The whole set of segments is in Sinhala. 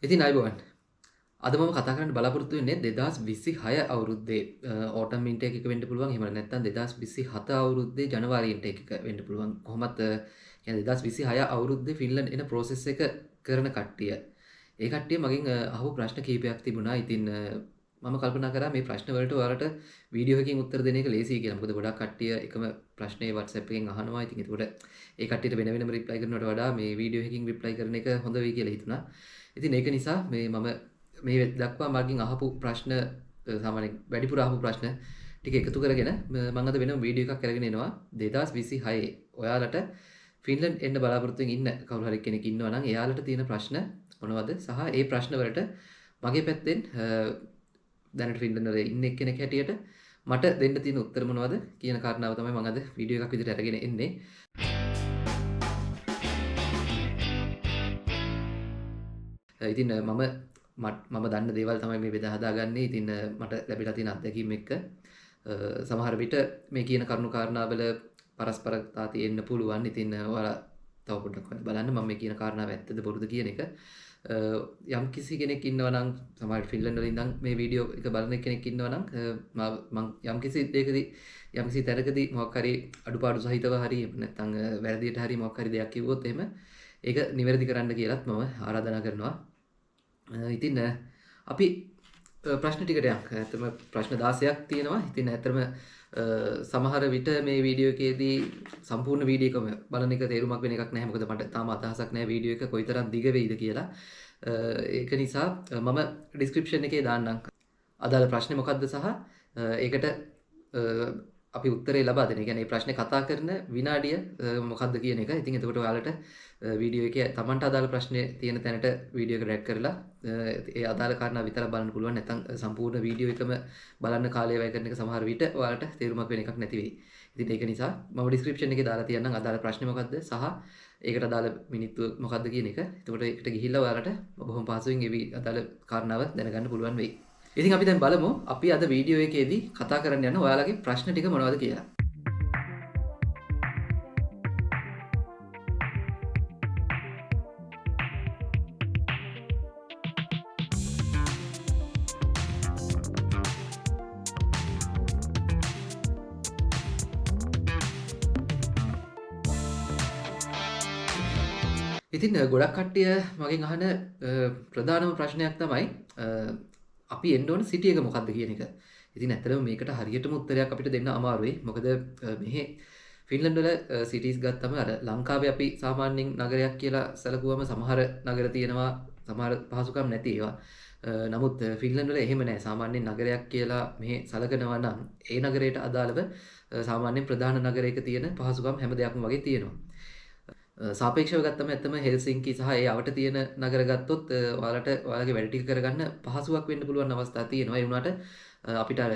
ඉතින් අයිබෝවන් අද මම කතා කරන්න බලාපොරොත්තු වෙන්නේ 2026 අවුරුද්දේ ඕටම් ඉන්ටේක් එක වෙන්න පුළුවන්. එහෙම නැත්නම් 2027 අවුරුද්දේ ජනවාරි ඉන්ටේක් එක වෙන්න පුළුවන්. කොහොමත් කියන්නේ 2026 අවුරුද්දේ ෆින්ලන්ඩ් එන ප්‍රොසෙස් එක කරන කට්ටිය. ඒ කට්ටිය මගෙන් අහපු ප්‍රශ්න කීපයක් තිබුණා. ඉතින් මම කල්පනා කරා මේ ප්‍රශ්න වලට ඔයාලට වීඩියෝ එකකින් උත්තර දෙන එක ලේසියි කියලා. මොකද ගොඩක් කට්ටිය එකම ප්‍රශ්නේ WhatsApp එකෙන් අහනවා. ඉතින් ඒකට ඒ කට්ටියට වෙන වෙනම රිප්ලයි කරනවට වඩා මේ වීඩියෝ එකකින් රිප්ලයි කරන එක හොඳ වෙයි කියලා හිතුණා. ඉතින් ඒක නිසා මම මේ දක්වා මගෙන් අහපු ප්‍රශ්න සාමාන්‍යයෙන් වැඩිපුර අහපු ප්‍රශ්න ටික එකතු කරගෙන මම අද වෙනම වීඩියෝ එකක් කරගෙන එනවා 2026 ඔයාලට ෆින්ලන්ඩ් එන්න බලාපොරොත්තු වෙමින් ඉන්න කවුරු හරි කෙනෙක් ඉන්නවා නම් එයාලට තියෙන ප්‍රශ්න මොනවද සහ ඒ ප්‍රශ්න වලට මගේ පැත්තෙන් දැනට ෆින්ලන්ඩ් වල ඉන්න කෙනෙක් හැටියට මට දෙන්න තියෙන උත්තර මොනවද කියන කාරණාව තමයි මම අද වීඩියෝ එකක් විදිහට අරගෙන එන්නේ. ඉතින් මම දන්න දේවල් තමයි මේ බෙදා හදාගන්නේ. ඉතින් මට ලැබිලා තියෙන අත්දැකීම් එක්ක සමහර විට මේ කියන කරුණු කාරණාවල පරස්පරතා තියෙන්න පුළුවන්. ඉතින් ඔයාලා තව පොඩ්ඩක් බලන්න මම මේ කියන කාරණාව ඇත්තද බොරුද කියන එක. යම් කිසි කෙනෙක් ඉන්නවා නම් සමහර ෆින්ලන්ඩ් වල ඉඳන් මේ වීඩියෝ එක බලන කෙනෙක් ඉන්නවා නම් මම යම් කිසි දෙයකදී යම් කිසි තැනකදී මොකක් හරි අඩුපාඩු සහිතව හරි නැත්නම් වැරදියට හරි මොකක් හරි දෙයක් කිව්වොත් එහෙම ඒක නිවැරදි කරන්න කියලාත් මම ආරාධනා කරනවා. ඉතින් අපි ප්‍රශ්න ටිකට යමු. ඇත්තම ප්‍රශ්න 16ක් තියෙනවා. ඉතින් ඇත්තම සමහර විට මේ වීඩියෝ එකේදී සම්පූර්ණ වීඩියෝ එකම බලන එක තේරුමක් වෙන එකක් නැහැ. මොකද මට තාම අදහසක් නැහැ වීඩියෝ එක කොයිතරම් දිග වෙයිද කියලා. ඒක නිසා මම ඩිස්ක්‍රිප්ෂන් එකේ දාන්නම් අදාළ ප්‍රශ්නේ මොකක්ද සහ ඒකට අපි උත්තරේ ලබා දෙන. ඒ කියන්නේ මේ ප්‍රශ්නේ කතා කරන විනාඩිය මොකක්ද කියන එක. ඉතින් එතකොට ඔයාලට වීඩියෝ එකේ Tamanට අදාළ ප්‍රශ්නේ තියෙන තැනට වීඩියෝ එක ඩ්‍රැග් කරලා ඒ අදාළ කාරණා විතරක් බලන්න පුළුවන්. නැත්නම් සම්පූර්ණ වීඩියෝ එකම බලන්න කාලය වැය කරන එක සමහර විට ඔයාලට තේරුමක් වෙන එකක් නැති වෙයි. ඉතින් ඒක නිසා මම ඩිස්ක්‍රිප්ෂන් එකේ දාලා තියන්නම් අදාළ ප්‍රශ්නේ මොකක්ද සහ ඒකට අදාළ මිනිත්තු මොකක්ද කියන එක. එතකොට ඒකට ගිහිල්ලා ඔයාලට බොහොම පහසුවෙන් ඒ අදාළ කාරණාව දැනගන්න පුළුවන් වෙයි. ඉතින් අපි දැන් බලමු අපි අද වීඩියෝ එකේදී කතා කරන්න යන ඔයාලගේ ප්‍රශ්න ටික මොනවද කියලා. ඉතින් ගොඩක් කට්ටිය මගෙන් අහන ප්‍රධානම ප්‍රශ්නයක් තමයි අපි එන්න ඕන සිටි එක මොකක්ද කියන එක. ඉතින් ඇත්තටම මේකට හරියටම උත්තරයක් අපිට දෙන්න අමාරුයි. මොකද මෙහි ෆින්ලන්ඩ් වල සිටිස් ගත්තම අර ලංකාවේ අපි සාමාන්‍යයෙන් නගරයක් කියලා සැලකුවම සමහර නගර තියෙනවා සමහර පහසුකම් නැති ඒවා. නමුත් ෆින්ලන්ඩ් වල එහෙම නැහැ. සාමාන්‍යයෙන් නගරයක් කියලා මෙහි සැලකනවා නම් ඒ නගරයට අදාළව සාමාන්‍යයෙන් ප්‍රධාන නගරයක තියෙන පහසුකම් හැම දෙයක්ම වගේ තියෙනවා. සාපේක්ෂව ගත්තම ඇත්තම හෙල්සින්කි සහ ඒ අවට තියෙන නගර ගත්තොත් ඔයාලගේ වැඩ ටික කරගන්න පහසුවක් වෙන්න පුළුවන් අවස්ථා තියෙනවා. ඒ වුණාට අපිට අර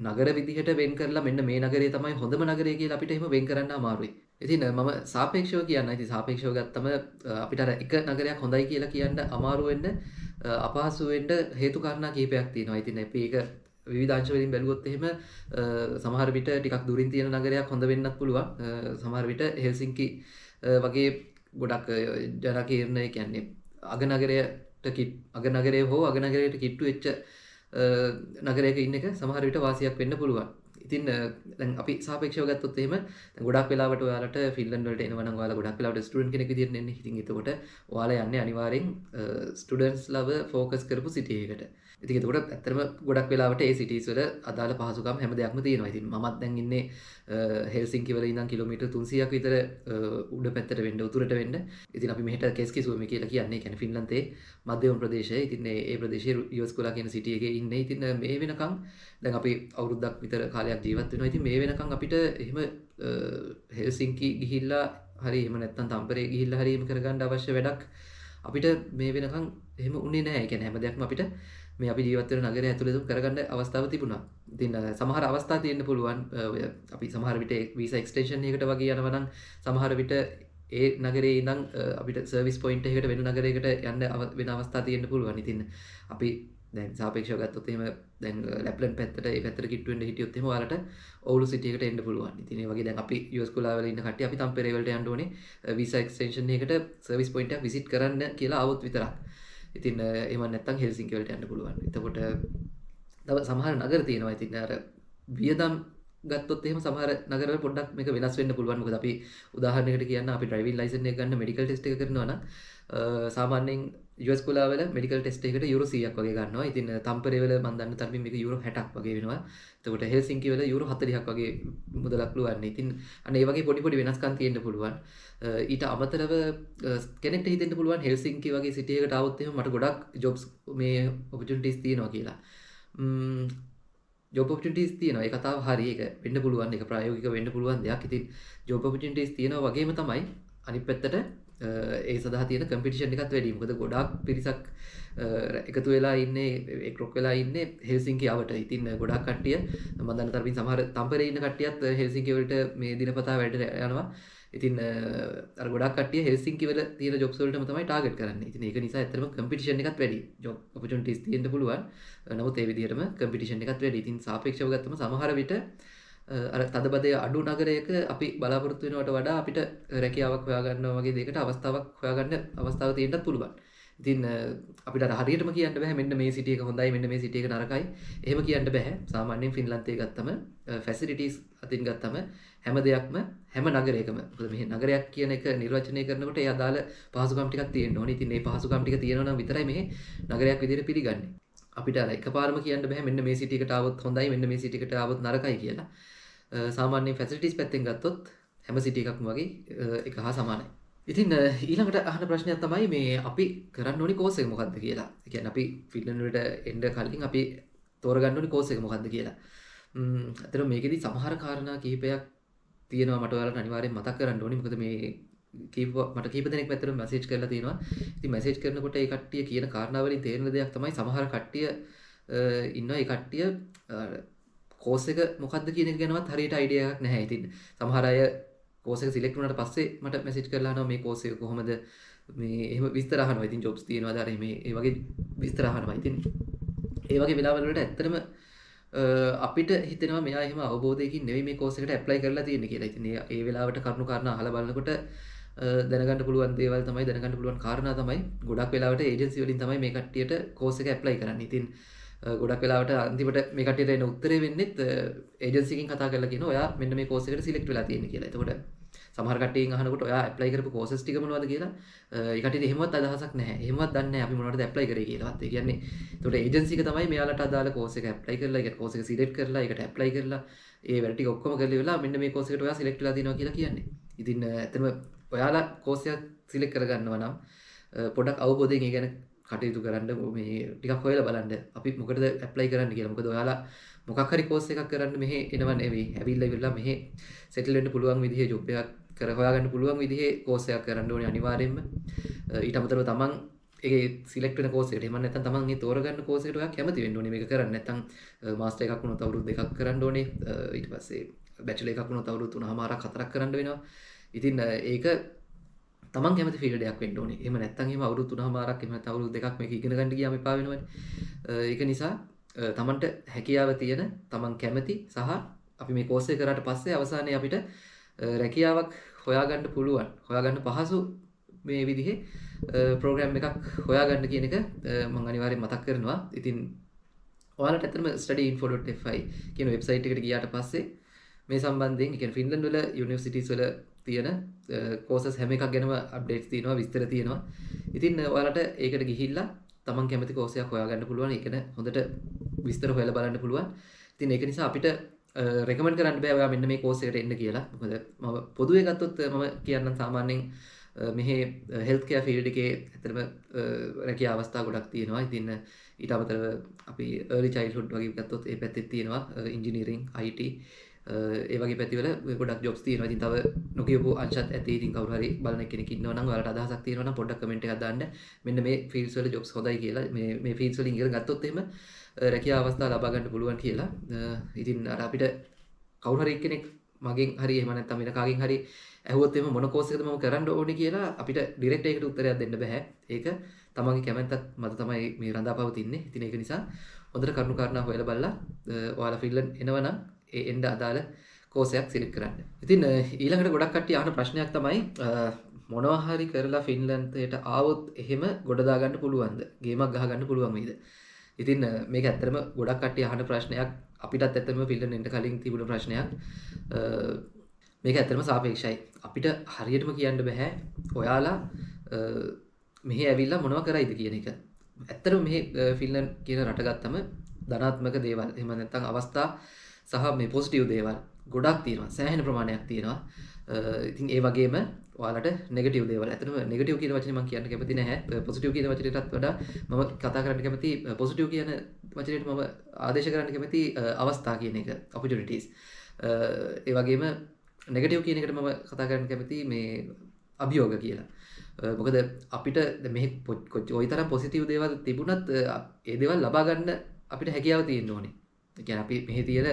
නගර විදිහට වෙන් කරලා මෙන්න මේ නගරය තමයි හොඳම නගරය කියලා අපිට එහෙම වෙන් කරන්න අමාරුයි. ඉතින් මම සාපේක්ෂව කියන්න. ඉතින් සාපේක්ෂව ගත්තම අපිට අර එක නගරයක් හොඳයි කියලා කියන්න අමාරු වෙන්න අපහසු වෙන්න හේතු කාරණා කීපයක් තියෙනවා. ඉතින් අපි ඒක විවිධාංශ වලින් බැලුවොත් එහෙම සමහර විට ටිකක් දුරින් තියෙන නගරයක් හොඳ වෙන්නත් පුළුවන්. සමහර විට හෙල්සින්කි වගේ ගොඩක් ජනකීර්ණ ඒ කියන්නේ අගනගරය හෝ අගනගරයට කිට්ටු වෙච්ච නගරයක ඉන්න එක සමහර විට වාසියක් වෙන්න පුළුවන්. ඉතින් දැන් අපි සාපේක්ෂව ගත්තොත් එහෙම දැන් ගොඩක් වෙලාවට ඔයාලට ෆින්ලන්ඩ් වලට එනවා නම් ඔයාලා ගොඩක් වෙලාවට ස්ටුඩන්ට් කෙනෙක් විදියට එන්නේ. ඉතින් එතකොට ඔයාලා යන්නේ අනිවාර්යෙන් ස්ටුඩන්ට්ස් ලව ફોකස් කරපු සිටි එකකට. ඉතින් එතකොට ඇත්තටම ගොඩක් වෙලාවට ඒ සිටිස් වල අදාළ පහසුකම් හැම දෙයක්ම තියෙනවා. ඉතින් මමත් දැන් ඉන්නේ හෙල්සින්කි වල ඉඳන් කිලෝමීටර් 300ක් විතර උඩ පැත්තට වෙන්න උතුරට වෙන්න. ඉතින් අපි මෙහෙට කෙස්කිසුවම කියලා කියන්නේ. කියන්නේ ෆින්ලන්තේ මධ්‍යම ප්‍රදේශය. ඉතින් ඒ ප්‍රදේශයේ යුස්කොලා කියන සිටි එකේ ඉන්නේ. ඉතින් මේ වෙනකන් දැන් අපි අවුරුද්දක් විතර කාලයක් ජීවත් වෙනවා. ඉතින් මේ වෙනකන් අපිට එහෙම හෙල්සින්කි ගිහිල්ලා හරි එහෙම නැත්නම් තම්පරේ ගිහිල්ලා හරි එහෙම කරගන්න අවශ්‍ය වැඩක් අපිට මේ වෙනකන් එහෙම උනේ නැහැ. ඒ කියන්නේ හැම දෙයක්ම අපිට මේ අපි ජීවත් වෙන නගරය ඇතුළතම කරගන්න අවස්ථාව තිබුණා. ඉතින් සමහර අවස්ථා තියෙන්න පුළුවන්. අපි සමහර විට වීසා එක්ස්ටෙන්ෂන් එකකට වගේ යනවා නම් සමහර විට ඒ නගරේ ඉඳන් අපිට සර්විස් පොයින්ට් එකකට වෙන නගරයකට යන්න වෙන අවස්ථා තියෙන්න පුළුවන්. ඉතින් අපි දැන් සාපේක්ෂව ගත්තොත් එහෙම දැන් ලැප්ලන්ඩ් පැත්තට ඒ පැත්තට කිට්ටු වෙන්න හිටියොත් එහෙම ඔයාලට ඔවුලු සිටි එකට එන්න පුළුවන්. ඉතින් ඒ වගේ දැන් අපි යුඑස් කොලාවල ඉන්න කට්ටිය අපි තම්පරේ වලට යන්න ඕනේ වීසා එක්ස්ටෙන්ෂන් එකකට සර්විස් පොයින්ට් එකක් විසිට් කරන්න කියලා ආවොත් විතරක්. ඉතින් එහෙම නැත්නම් හෙල්සින්කි වලට යන්න පුළුවන්. එතකොට තව සමහර නගර තියෙනවා. ඉතින් අර වියදම් ගත්තොත් එහෙම සමහර නගරවල පොඩ්ඩක් මේක වෙනස් වෙන්න පුළුවන්. මොකද අපි උදාහරණයකට කියන්න අපි ඩ්‍රයිවිං ලයිසන් එක ගන්න මෙඩිකල් ටෙස්ට් එක කරනවා නම් සාමාන්‍යයෙන් US පුලාවල මෙඩිකල් ටෙස්ට් එකකට යුරෝ 100ක් වගේ ගන්නවා. ඉතින් තම්පරේ වල මම දන්න තරමින් මේක යුරෝ 60ක් වගේ වෙනවා. එතකොට හෙල්සින්කි වල යුරෝ 40ක් වගේ මුදලක් ලුවන්නේ. ඉතින් අන්න ඒ වගේ පොඩි පොඩි වෙනස්කම් තියෙන්න පුළුවන්. ඊට අමතරව කෙනෙක්ට හිතෙන්න පුළුවන් හෙල්සින්කි වගේ සිටි එකකට આવොත් එහෙම මට ගොඩක් ජොබ්ස් මේ ඔපචුනිටිස් තියෙනවා කියලා. ජොබ් ඔපචුනිටිස් තියෙනවා. ඒ කතාව හරි. ඒක වෙන්න පුළුවන්. ඒක ප්‍රායෝගිකව වෙන්න පුළුවන් දෙයක්. ඉතින් ජොබ් ඔපචුනිටිස් තියෙනවා වගේම තමයි අනිත් පැත්තට ඒ සඳහා තියෙන කම්පිටිෂන් එකත් වැඩි. මොකද ගොඩාක් පිරිසක් එකතු වෙලා ඉන්නේ එක්රොක් වෙලා ඉන්නේ හෙල්සින්කි ආවට. ඉතින් ගොඩාක් කට්ටිය මම දන්න තරමින් සමහර තම්පරේ ඉන්න කට්ටියත් හෙල්සින්කි වලට මේ දිනපතා වැඩට යනවා. ඉතින් අර ගොඩක් කට්ටිය හෙල්සින්කි වල තියෙන ජොබ්ස් වලටම තමයි ටාගට් කරන්නේ. ඉතින් ඒක නිසා ඇත්තටම කම්පිටිෂන් එකත් වැඩි. ජොබ් ඔපචුනිටිස් තියෙන්න පුළුවන්. නමුත් ඒ විදිහටම කම්පිටිෂන් එකත් වැඩි. ඉතින් සාපේක්ෂව ගත්තම සමහර විට අර තදබදය අඩු නගරයක අපි බලාපොරොත්තු වෙනවට වඩා අපිට රැකියාවක් හොයාගන්නවා වගේ දෙයකට අවස්ථාවක් හොයාගන්න අවස්ථාව තියෙන්නත් පුළුවන්. ඉතින් අපිට හරියටම කියන්න බෑ මෙන්න මේ සිටි එක හොඳයි මෙන්න මේ සිටි එක නරකයි. එහෙම කියන්න බෑ. සාමාන්‍යයෙන් ෆින්ලන්තයේ ගත්තම ෆැසිලිටිස් අතින් ගත්තම හැම දෙයක්ම හැම නගරයකම. මොකද මේ නගරයක් කියන එක නිර්වචනය කරනකොට ඒ අදාළ පහසුකම් ටිකක් තියෙන්න ඕනේ. ඉතින් මේ පහසුකම් ටික තියෙනවා නම් විතරයි මේ නගරයක් විදිහට පිළිගන්නේ. අපිට අර එකපාරම කියන්න බෑ මෙන්න මේ සිටි එකට ආවොත් හොඳයි මෙන්න මේ සිටි එකට ආවොත් නරකයි කියලා. සාමාන්‍යයෙන් ෆැසිලිටිස් පැත්තෙන් ගත්තොත් හැම සිටි එකක්ම වගේ එක හා සමානයි. ඉතින් ඊළඟට අහන ප්‍රශ්නයක් තමයි මේ අපි කරන්න ඕනි කෝස් එක මොකක්ද කියලා. ඒ කියන්නේ අපි ෆින්ලන්ඩ් වලට එන්න කලින් අපි තෝරගන්න ඕනි කෝස් එක මොකක්ද කියලා. අතන මේකෙදි සමහර කාරණා කිහිපයක් තියෙනවා මට ඔයාලට අනිවාර්යෙන් මතක් කරන්න ඕනි. මොකද මේ මට කීප දෙනෙක් පැත්තට මැසේජ් කරලා තියෙනවා. ඉතින් මැසේජ් කරනකොට ඒ කට්ටිය කියන කාරණා වලින් තේරෙන දෙයක් තමයි සමහර කට්ටිය ඉන්නවා ඒ කට්ටිය කෝස් එක මොකක්ද කියන එක ගැනවත් හරියට අයිඩියා එකක් නැහැ. ඉතින් සමහර අය කෝස් එක සිලෙක්ට් වුණාට පස්සේ මට මැසේජ් කරලා අහනවා මේ කෝස් එක කොහොමද මේ එහෙම විස්තර අහනවා. ඉතින් ජොබ්ස් තියෙනවාද අර මේ ඒ වගේ විස්තර අහනවා. ඉතින් ඒ වගේ වෙලාවල් වලට ඇත්තටම අපිට හිතෙනවා මෙයා එහෙම අවබෝධයකින් නෙවෙයි මේ කෝස් එකට ඇප්ලයි කරලා තියෙන්නේ කියලා. ඉතින් ඒ වෙලාවට කරුණු කාරණා අහලා බලනකොට දැනගන්න පුළුවන් දේවල් තමයි දැනගන්න පුළුවන් කාරණා තමයි ගොඩක් වෙලාවට ඒජන්සි වලින් තමයි මේ කට්ටියට කෝස් එක ඇප්ලයි කරන්නේ. ඉතින් ගොඩක් වෙලාවට අන්තිමට මේ කට්ටියට එන උත්තරේ වෙන්නේත් ඒජන්සි එකකින් කතා කරලා කියනවා ඔයා මෙන්න මේ කෝස් එකට සිලෙක්ට් වෙලා තියෙන්නේ කියලා. එතකොට සමහර කට්ටියන් අහනකොට ඔයා ඇප්ලයි කරපු කෝසස් ටික මොනවද කියලා ඒ කට්ටියට එහෙමවත් අදහසක් නැහැ. එහෙමවත් දන්නේ නැහැ අපි මොනවටද ඇප්ලයි කරේ කියලාවත්. ඒ කියන්නේ එතකොට ඒජන්සි එක තමයි මෙයාලට අදාළ කෝස් එක ඇප්ලයි කරලා ඒකට කෝස් එක සිලෙක්ට් කරලා ඒකට ඇප්ලයි කරලා ඒ වැඩ ටික ඔක්කොම කරලා ඉවරලා මෙන්න මේ කෝස් එකට ඔයා සිලෙක්ට් වෙලා තියෙනවා කියලා කියන්නේ. ඉතින් ඇත්තටම ඔයාලා කෝස් එක සිලෙක්ට් කරගන්නවා නම් පොඩක් අවබෝධයෙන් ඒ ගැන කටයුතු කරන්න මේ ටිකක් හොයලා බලන්න අපි මොකටද ඇප්ලයි කරන්න කියලා. මොකද ඔයාලා මොකක් හරි කෝස් එකක් කරන්න මෙහෙ එනව නෙවෙයි. ඇවිල්ලා ඉවරලා මෙහෙ සෙටල් වෙන්න පුළුවන් විදිහේ ජොබ් එකක් හොයාගන්න පුළුවන් විදිහේ කෝස් එකක් කරන්න ඕනේ අනිවාර්යෙන්ම. ඊට අමතරව තමන් ඒකේ සිලෙක්ට් වෙන කෝස් එකට එහෙම නැත්නම් තමන් මේ තෝරගන්න කෝස් එකට ඔයා කැමති වෙන්න ඕනේ මේක කරන්න. නැත්නම් මාස්ටර් එකක් වුණොත් අවුරුදු 2ක් කරන්න ඕනේ. ඊට පස්සේ බැචලර් එකක් වුණොත් අවුරුදු 3මාරක් 4ක් කරන්න වෙනවා. ඉතින් ඒක තමන් කැමති ෆීල්ඩ් එකක් වෙන්න ඕනේ. එහෙම නැත්නම් එහෙම අවුරුදු 3මාරක් එහෙම නැත්නම් අවුරුදු 2ක් මේක ඉගෙන ගන්න ගියාම එපා වෙනවනේ. ඒක නිසා තමන්ට හැකියාව තියෙන තමන් කැමති සහ අපි මේ කෝස් එක කරාට පස්සේ අවසානයේ අපිට රැකියාවක් හොයාගන්න පුළුවන්. හොයාගන්න පහසු මේ විදිහේ ප්‍රෝග්‍රෑම් එකක් හොයාගන්න කියන එක මම අනිවාර්යෙන් මතක් කරනවා. ඉතින් ඔයාලට ඇත්තටම studyinfo.fi කියන වෙබ්සයිට් එකට ගියාට පස්සේ මේ සම්බන්ධයෙන් ඒ කියන්නේ ෆින්ලන්ඩ් වල යුනිවර්සිටිස් වල තියෙන කෝසස් හැම එකක් ගැනම අප්ඩේට්ස් තියෙනවා විස්තර තියෙනවා. ඉතින් ඔයාලට ඒකට ගිහිල්ලා තමන් කැමති කෝස් එකක් හොයාගන්න පුළුවන්. ඒක හොඳට විස්තර හොයලා බලන්න පුළුවන්. ඉතින් ඒක නිසා අපිට රෙකමන්ඩ් කරන්න බෑ ඔයා මෙන්න මේ කෝස් එකට එන්න කියලා. මොකද මම පොදුවේ ගත්තොත් මම කියන්නම් සාමාන්‍යයෙන් මෙහි හෙල්ත් කෙයාර් ෆීල්ඩ් එකේ ඇත්තටම රැකියා අවස්ථා ගොඩක් තියෙනවා. ඉතින් ඊට අමතරව අපි early childhood වගේ ගත්තොත් ඒ පැත්තේ තියෙනවා engineering IT ඒ වගේ පැතිවල ගොඩක් ජොබ්ස් තියෙනවා. ඉතින් තව නොකියපු අංශත් ඇති. ඉතින් කවුරු හරි බලන කෙනෙක් ඉන්නවා නම් ඔයාලට අදහසක් තියෙනවා නම් පොඩ්ඩක් කමෙන්ට් එකක් දාන්න. මෙන්න මේ ෆීල්ඩ්ස් වල ජොබ්ස් හොඳයි කියලා. මේ ෆීල්ඩ්ස් වලින් ඉගෙන ගත්තොත් එහෙම රැකියාව අවස්ථා ලබා ගන්න පුළුවන් කියලා. ඉතින් අර අපිට කවුරු හරි කෙනෙක් මගෙන් හරි එහෙම නැත්නම් වෙන කාගෙන් හරි ඇහුවොත් එහෙම මොන කෝස් එකද මම කරන්න ඕනේ කියලා අපිට ඩිරෙක්ට් ඒකට උත්තරයක් දෙන්න බෑ. ඒක තමන්ගේ කැමැත්තත් මත තමයි මේ රඳාපවතින්නේ. ඉතින් ඒක නිසා හොඳට කරුණු කාරණා හොයලා බලලා ඔයාලා ෆින්ලන්ඩ් එනවනම් ඒ එන්න අදාළ කෝස් එකක් සිලෙක්ට් කරන්න. ඉතින් ඊළඟට ගොඩක් කට්ටිය අහන ප්‍රශ්නයක් තමයි මොනවා හරි කරලා ෆින්ලන්තයට ආවොත් එහෙම ගොඩ දාගන්න පුළුවන්ද? ගේමක් ගහගන්න පුළුවන් වේද? ඉතින් මේක ඇත්තටම ගොඩක් කට්ටිය අහන ප්‍රශ්නයක්. අපිටත් ඇත්තටම ෆින්ලන්ඩ් එන්න කලින් තිබුණ ප්‍රශ්නයක්. මේක ඇත්තටම සාපේක්ෂයි. අපිට හරියටම කියන්න බෑ ඔයාලා මෙහි ඇවිල්ලා මොනව කරයිද කියන එක. ඇත්තටම මෙහි ෆින්ලන්ඩ් කියන රට ගත්තම ධනාත්මක දේවල් එහෙම නැත්නම් අවස්ථා සහ මේ පොසිටිව් දේවල් ගොඩක් තියෙනවා. සෑහෙන ප්‍රමාණයක් තියෙනවා. ඉතින් ඒ වගේම ඔයාලට නෙගටිව් දේවල්. ඇත්තටම නෙගටිව් කියන වචනේ මම කියන්න කැමති නැහැ. පොසිටිව් කියන වචනයටත් වඩා මම කතා කරන්න කැමති පොසිටිව් කියන වචනයට මම ආදේශ කරන්න කැමති අවස්ථා කියන එක, opportunities. ඒ වගේම නෙගටිව් කියන එකට මම කතා කරන්න කැමති මේ අභියෝග කියලා. මොකද අපිට මේ කොයි තරම් පොසිටිව් දේවල් තිබුණත් ඒ දේවල් ලබා ගන්න අපිට හැකියාව තියෙන්න ඕනේ. ඒ කියන්නේ අපි මෙහි තියෙන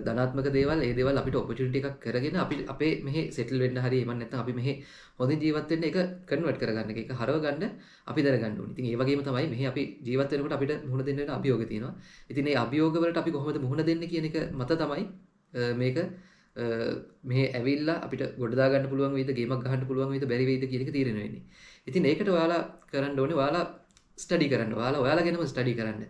ධනාත්මක දේවල් ඒ දේවල් අපිට ඔපචුනිටි එකක් කරගෙන අපි අපේ මෙහි සෙටල් වෙන්න හරි එහෙම නැත්නම් අපි මෙහි හොඳින් ජීවත් වෙන්න ඒක කන්වර්ට් කරගන්න එක හරව ගන්න අපි දැනගන්න ඕනේ. ඉතින් ඒ වගේම තමයි මෙහි අපි ජීවත් වෙනකොට අපිට මුහුණ දෙන්න වෙන අභියෝග තියෙනවා. ඉතින් මේ අභියෝග වලට අපි කොහොමද මුහුණ දෙන්නේ කියන එක මත තමයි මේක මේ ඇවිල්ලා අපිට ගොඩ දාගන්න පුළුවන් වේද, ගේමක් ගහන්න පුළුවන් වේද, බැරි වේද කියන එක තීරණය වෙන්නේ. ඉතින් ඒකට ඔයාලා කරන්න ඕනේ ඔයාලා ස්ටඩි කරන්න. ඔයාලා ගැනම ස්ටඩි කරන්න.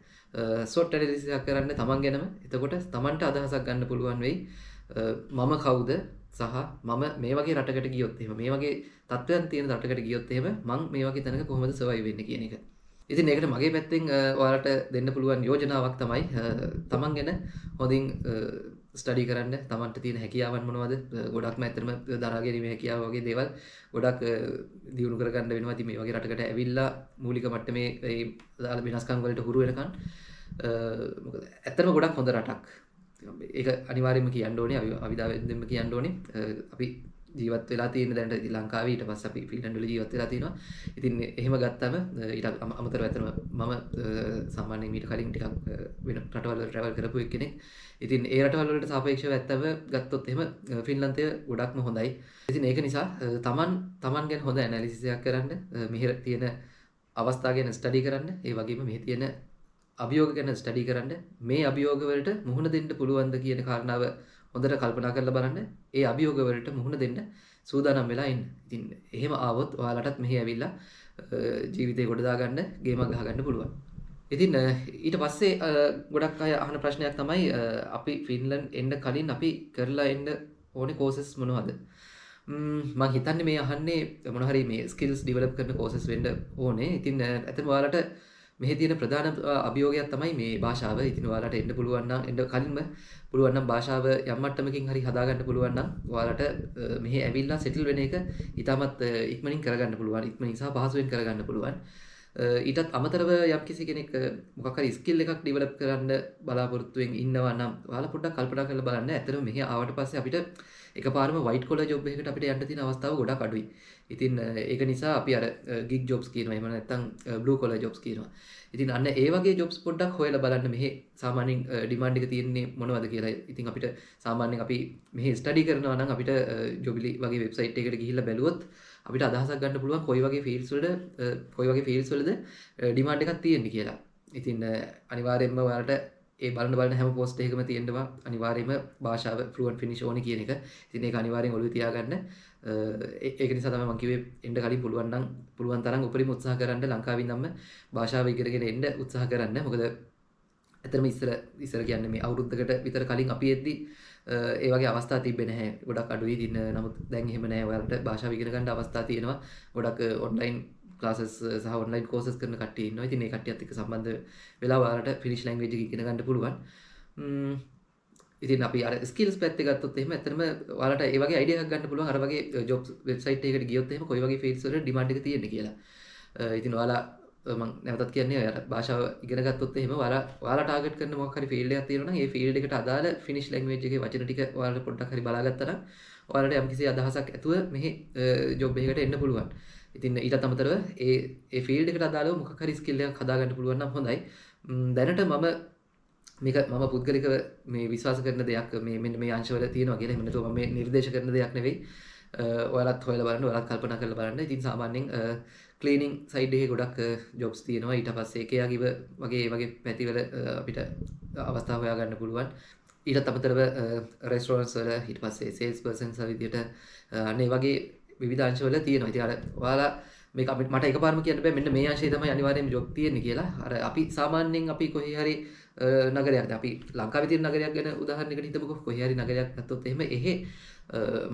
සොට් ඇනලිසිස් එකක් කරන්න තමන් ගැනම. එතකොට තමන්ට අදහසක් ගන්න පුළුවන් වෙයි. මම කවුද සහ මම මේ වගේ රටකට ගියොත් එහෙම මේ වගේ තත්ත්වයන් තියෙන රටකට ගියොත් එහෙම මං මේ වගේ තැනක කොහොමද සර්වයිව් වෙන්නේ කියන එක. ඉතින් ඒකට මගේ පැත්තෙන් ඔයාලට දෙන්න පුළුවන් යෝජනාවක් තමයි තමන් ගැන හොඳින් ස්ටඩි කරන්න. තමන්ට තියෙන හැකියාවන් මොනවද? ගොඩක්ම ඇත්තටම දරා ගැනීමේ හැකියාව වගේ දේවල් ගොඩක් දියුණු කරගන්න වෙනවා. ඉතින් මේ වගේ රටකට ඇවිල්ලා මූලික මට්ටමේ ඒ දාල වෙනස්කම් වලට හුරු වෙනකන් මොකද ඇත්තටම ගොඩක් හොඳ රටක්. ඒක අනිවාර්යයෙන්ම කියන්න ඕනේ. අවිදාවෙන්ම කියන්න ඕනේ. අපි ජීවත් වෙලා තියෙන දැනට ලංකාවේ ඊට පස්සේ අපි ෆින්ලන්ඩ් වල ජීවත් වෙලා තියෙනවා. ඉතින් එහෙම ගත්තම ඊට අමතරව ඇත්තටම මම සාමාන්‍යයෙන් ඊට කලින් ටිකක් වෙන රටවල් වල ට්‍රැවල් කරපු කෙනෙක්. ඉතින් ඒ රටවල් වලට සාපේක්ෂව ඇත්තම ගත්තොත් එහෙම ෆින්ලන්තය ගොඩක්ම හොඳයි. ඉතින් ඒක නිසා තමන් ගැන හොඳ ඇනලිසිස් එකක් කරන්න, මෙහෙ තියෙන අවස්ථා ගැන ස්ටඩි කරන්න, ඒ වගේම මෙහි තියෙන අභියෝග ගැන ස්ටඩි කරන්න. මේ අභියෝග වලට මුහුණ දෙන්න පුළුවන්ද කියන කාරණාව හොඳට කල්පනා කරලා බලන්න. ඒ අභියෝග වලට මුහුණ දෙන්න සූදානම් වෙලා ඉන්න. ඉතින් එහෙම ආවොත් ඔයාලටත් මෙහි ඇවිල්ලා ජීවිතේ ගොඩ දාගන්න, ගේමක් ගහගන්න පුළුවන්. ඉතින් ඊට පස්සේ ගොඩක් අය අහන ප්‍රශ්නයක් තමයි අපි ෆින්ලන්ඩ් එන්න කලින් අපි කරලා එන්න ඕනේ කෝසස් මොනවද? මම හිතන්නේ මේ අහන්නේ මොන හරි මේ ස්කිල්ස් ඩෙවලොප් කරන කෝසස් වෙන්න ඕනේ. ඉතින් ඇත්තටම ඔයාලට මෙහි තියෙන ප්‍රධාන අභියෝගයක් තමයි මේ භාෂාව. ඉතින් ඔයාලට එන්න පුළුවන් නම් එන්න කලින්ම පුළුවන් නම් භාෂාව යම් මට්ටමකින් හරි හදාගන්න පුළුවන් නම් ඔයාලට මෙහි ඇවිල්ලා සෙටල් වෙන එක ඉතාමත් ඉක්මනින් කරගන්න පුළුවන්. ඉක්මනින් සහ පහසුවෙන් කරගන්න පුළුවන්. ඊටත් අමතරව යම්කිසි කෙනෙක් මොකක් හරි ස්කිල් එකක් ඩෙවලොප් කරන්න බලාපොරොත්තු වෙමින් ඉන්නවා නම් ඔයාලා පොඩ්ඩක් කල්පනා කරලා බලන්න. ඇත්තටම මෙහි ආවට පස්සේ අපිට එකපාරම වයිට් කොලර් ජොබ් එකකට අපිට යන්න තියෙන අවස්ථාව ගොඩක් අඩුයි. ඉතින් ඒක නිසා අපි අර ගිග් ජොබ්ස් කියනවා. එහෙම නැත්නම් බ්ලූ කොලර් ජොබ්ස් කියනවා. ඉතින් අන්න ඒ වගේ ජොබ්ස් පොඩ්ඩක් හොයලා බලන්න මෙහි සාමාන්‍යයෙන් ඩිමාන්ඩ් එක තියෙන්නේ මොනවද කියලා. ඉතින් අපිට සාමාන්‍යයෙන් අපි මෙහි ස්ටඩි කරනවා නම් අපිට ජොබිලි වගේ වෙබ්සයිට් එකකට ගිහිල්ලා බැලුවොත් අපිට අදහසක් ගන්න පුළුවන් කොයි වගේ ෆීල්ඩ්ස් වලද ඩිමාන්ඩ් එකක් තියෙන්නේ කියලා. ඉතින් අනිවාර්යයෙන්ම ඔයාලට ඒ බලන හැම පෝස්ට් එකකම තියෙනවා අනිවාර්යයෙන්ම භාෂාව ෆ්ලුවන්ට් ෆිනිෂ් ඕනේ කියන එක. ඉතින් ඒක අනිවාර්යෙන් ඔළුවේ තියාගන්න. ඒක නිසා තමයි මම කිව්වේ එන්න කලින් පුළුවන් තරම් උපරිම උත්සාහ කරන්න ලංකාවේ ඉඳන්ම භාෂාව ඉගෙනගෙන එන්න උත්සාහ කරන්න. මොකද ඇත්තටම ඉස්සර කියන්නේ මේ අවුරුද්දකට විතර කලින් අපි එද්දි ඒ වගේ අවස්ථා තිබ්බේ නැහැ. ගොඩක් අඩුයි. ඉතින් නමුත් දැන් එහෙම නැහැ. ඔයාලට භාෂාව ඉගෙන ගන්න අවස්ථා තියෙනවා. ගොඩක් ඔන්ලයින් ක්ලාසස් සහ ඔන්ලයින් කෝසස් කරන කට්ටිය ඉන්නවා. ඉතින් ඒ කට්ටියත් එක්ක සම්බන්ධ වෙලා ඔයාලට ෆිනිෂ් ලැන්ග්වේජ් එක ඉගෙන ගන්න පුළුවන්. ඉතින් අපි අර ස්කිල්ස් පැත්තේ ගත්තොත් එහෙම ඇත්තටම ඔයාලට ඒ වගේ අයිඩියා එකක් ගන්න පුළුවන්. අර වගේ ජොබ්ස් වෙබ්සයිට් එකකට ගියොත් එහෙම කොයි වගේ ෆීල්ඩ්ස් වල ඩිමාන්ඩ් එක තියෙන්නේ කියලා. ඉතින් ඔයාලා මම නැවතත් කියන්නේ අර භාෂාව ඉගෙන ගත්තොත් එහෙම ඔයාලා ටාගට් කරන මොකක් හරි ෆීල්ඩ් එකක් තියෙනවා නම් ඒ ෆීල්ඩ් එකට අදාළ ෆිනිෂ් ලැන්ග්වේජ් එකේ වචන ටික ඔයාලට පොඩ්ඩක් හරි බලාගත්තා නම් ඔයාලට යම්කිසි අදහසක් ඇතුව මෙහි ජොබ් එකකට එන්න පුළුවන්. ඉතින් ඊටත් අමතරව ඒ ෆීල්ඩ් එකට අදාළව මොකක් හරි ස්කිල් එකක් හදාගන්න පුළුවන් නම් හොඳයි. දැනට මම පුද්ගලිකව මේ විශ්වාස කරන දෙයක් මෙන්න මේ අංශවල තියෙනවා කියලා. එහෙම නැතුව මම මේ නිර්දේශ කරන දෙයක් නෙවෙයි. ඔයාලත් හොයලා බලන්න, ඔයාලත් කල්පනා කරලා බලන්න. ඉතින් සාමාන්‍යයෙන් ක්ලීනින් සයිඩ් එකේ ගොඩක් ජොබ්ස් තියෙනවා. ඊට පස්සේ ඒකයාගිව වගේ පැතිවල අපිට අවස්ථා හොයාගන්න පුළුවන්. ඊටත් අමතරව රෙස්ටොරන්ට්ස් වල ඊට පස්සේ සේල්ස් පර්සන්ස් විදියට අනේ වගේ විවිධ අංශවල තියෙනවා. ඉතින් අර ඔයාලා මේක අපිට මට එකපාරම කියන්න බෑ මෙන්න මේ අංශයේ තමයි අනිවාර්යයෙන්ම ජොබ් තියෙන්නේ කියලා. අර අපි සාමාන්‍යයෙන් අපි කොහේ හරි නගරයක් අපි ලංකාවේ තියෙන නගරයක් ගැන උදාහරණයකට හිතමුකෝ. කොහේ හරි නගරයක් ගත්තොත් එහෙම එහෙ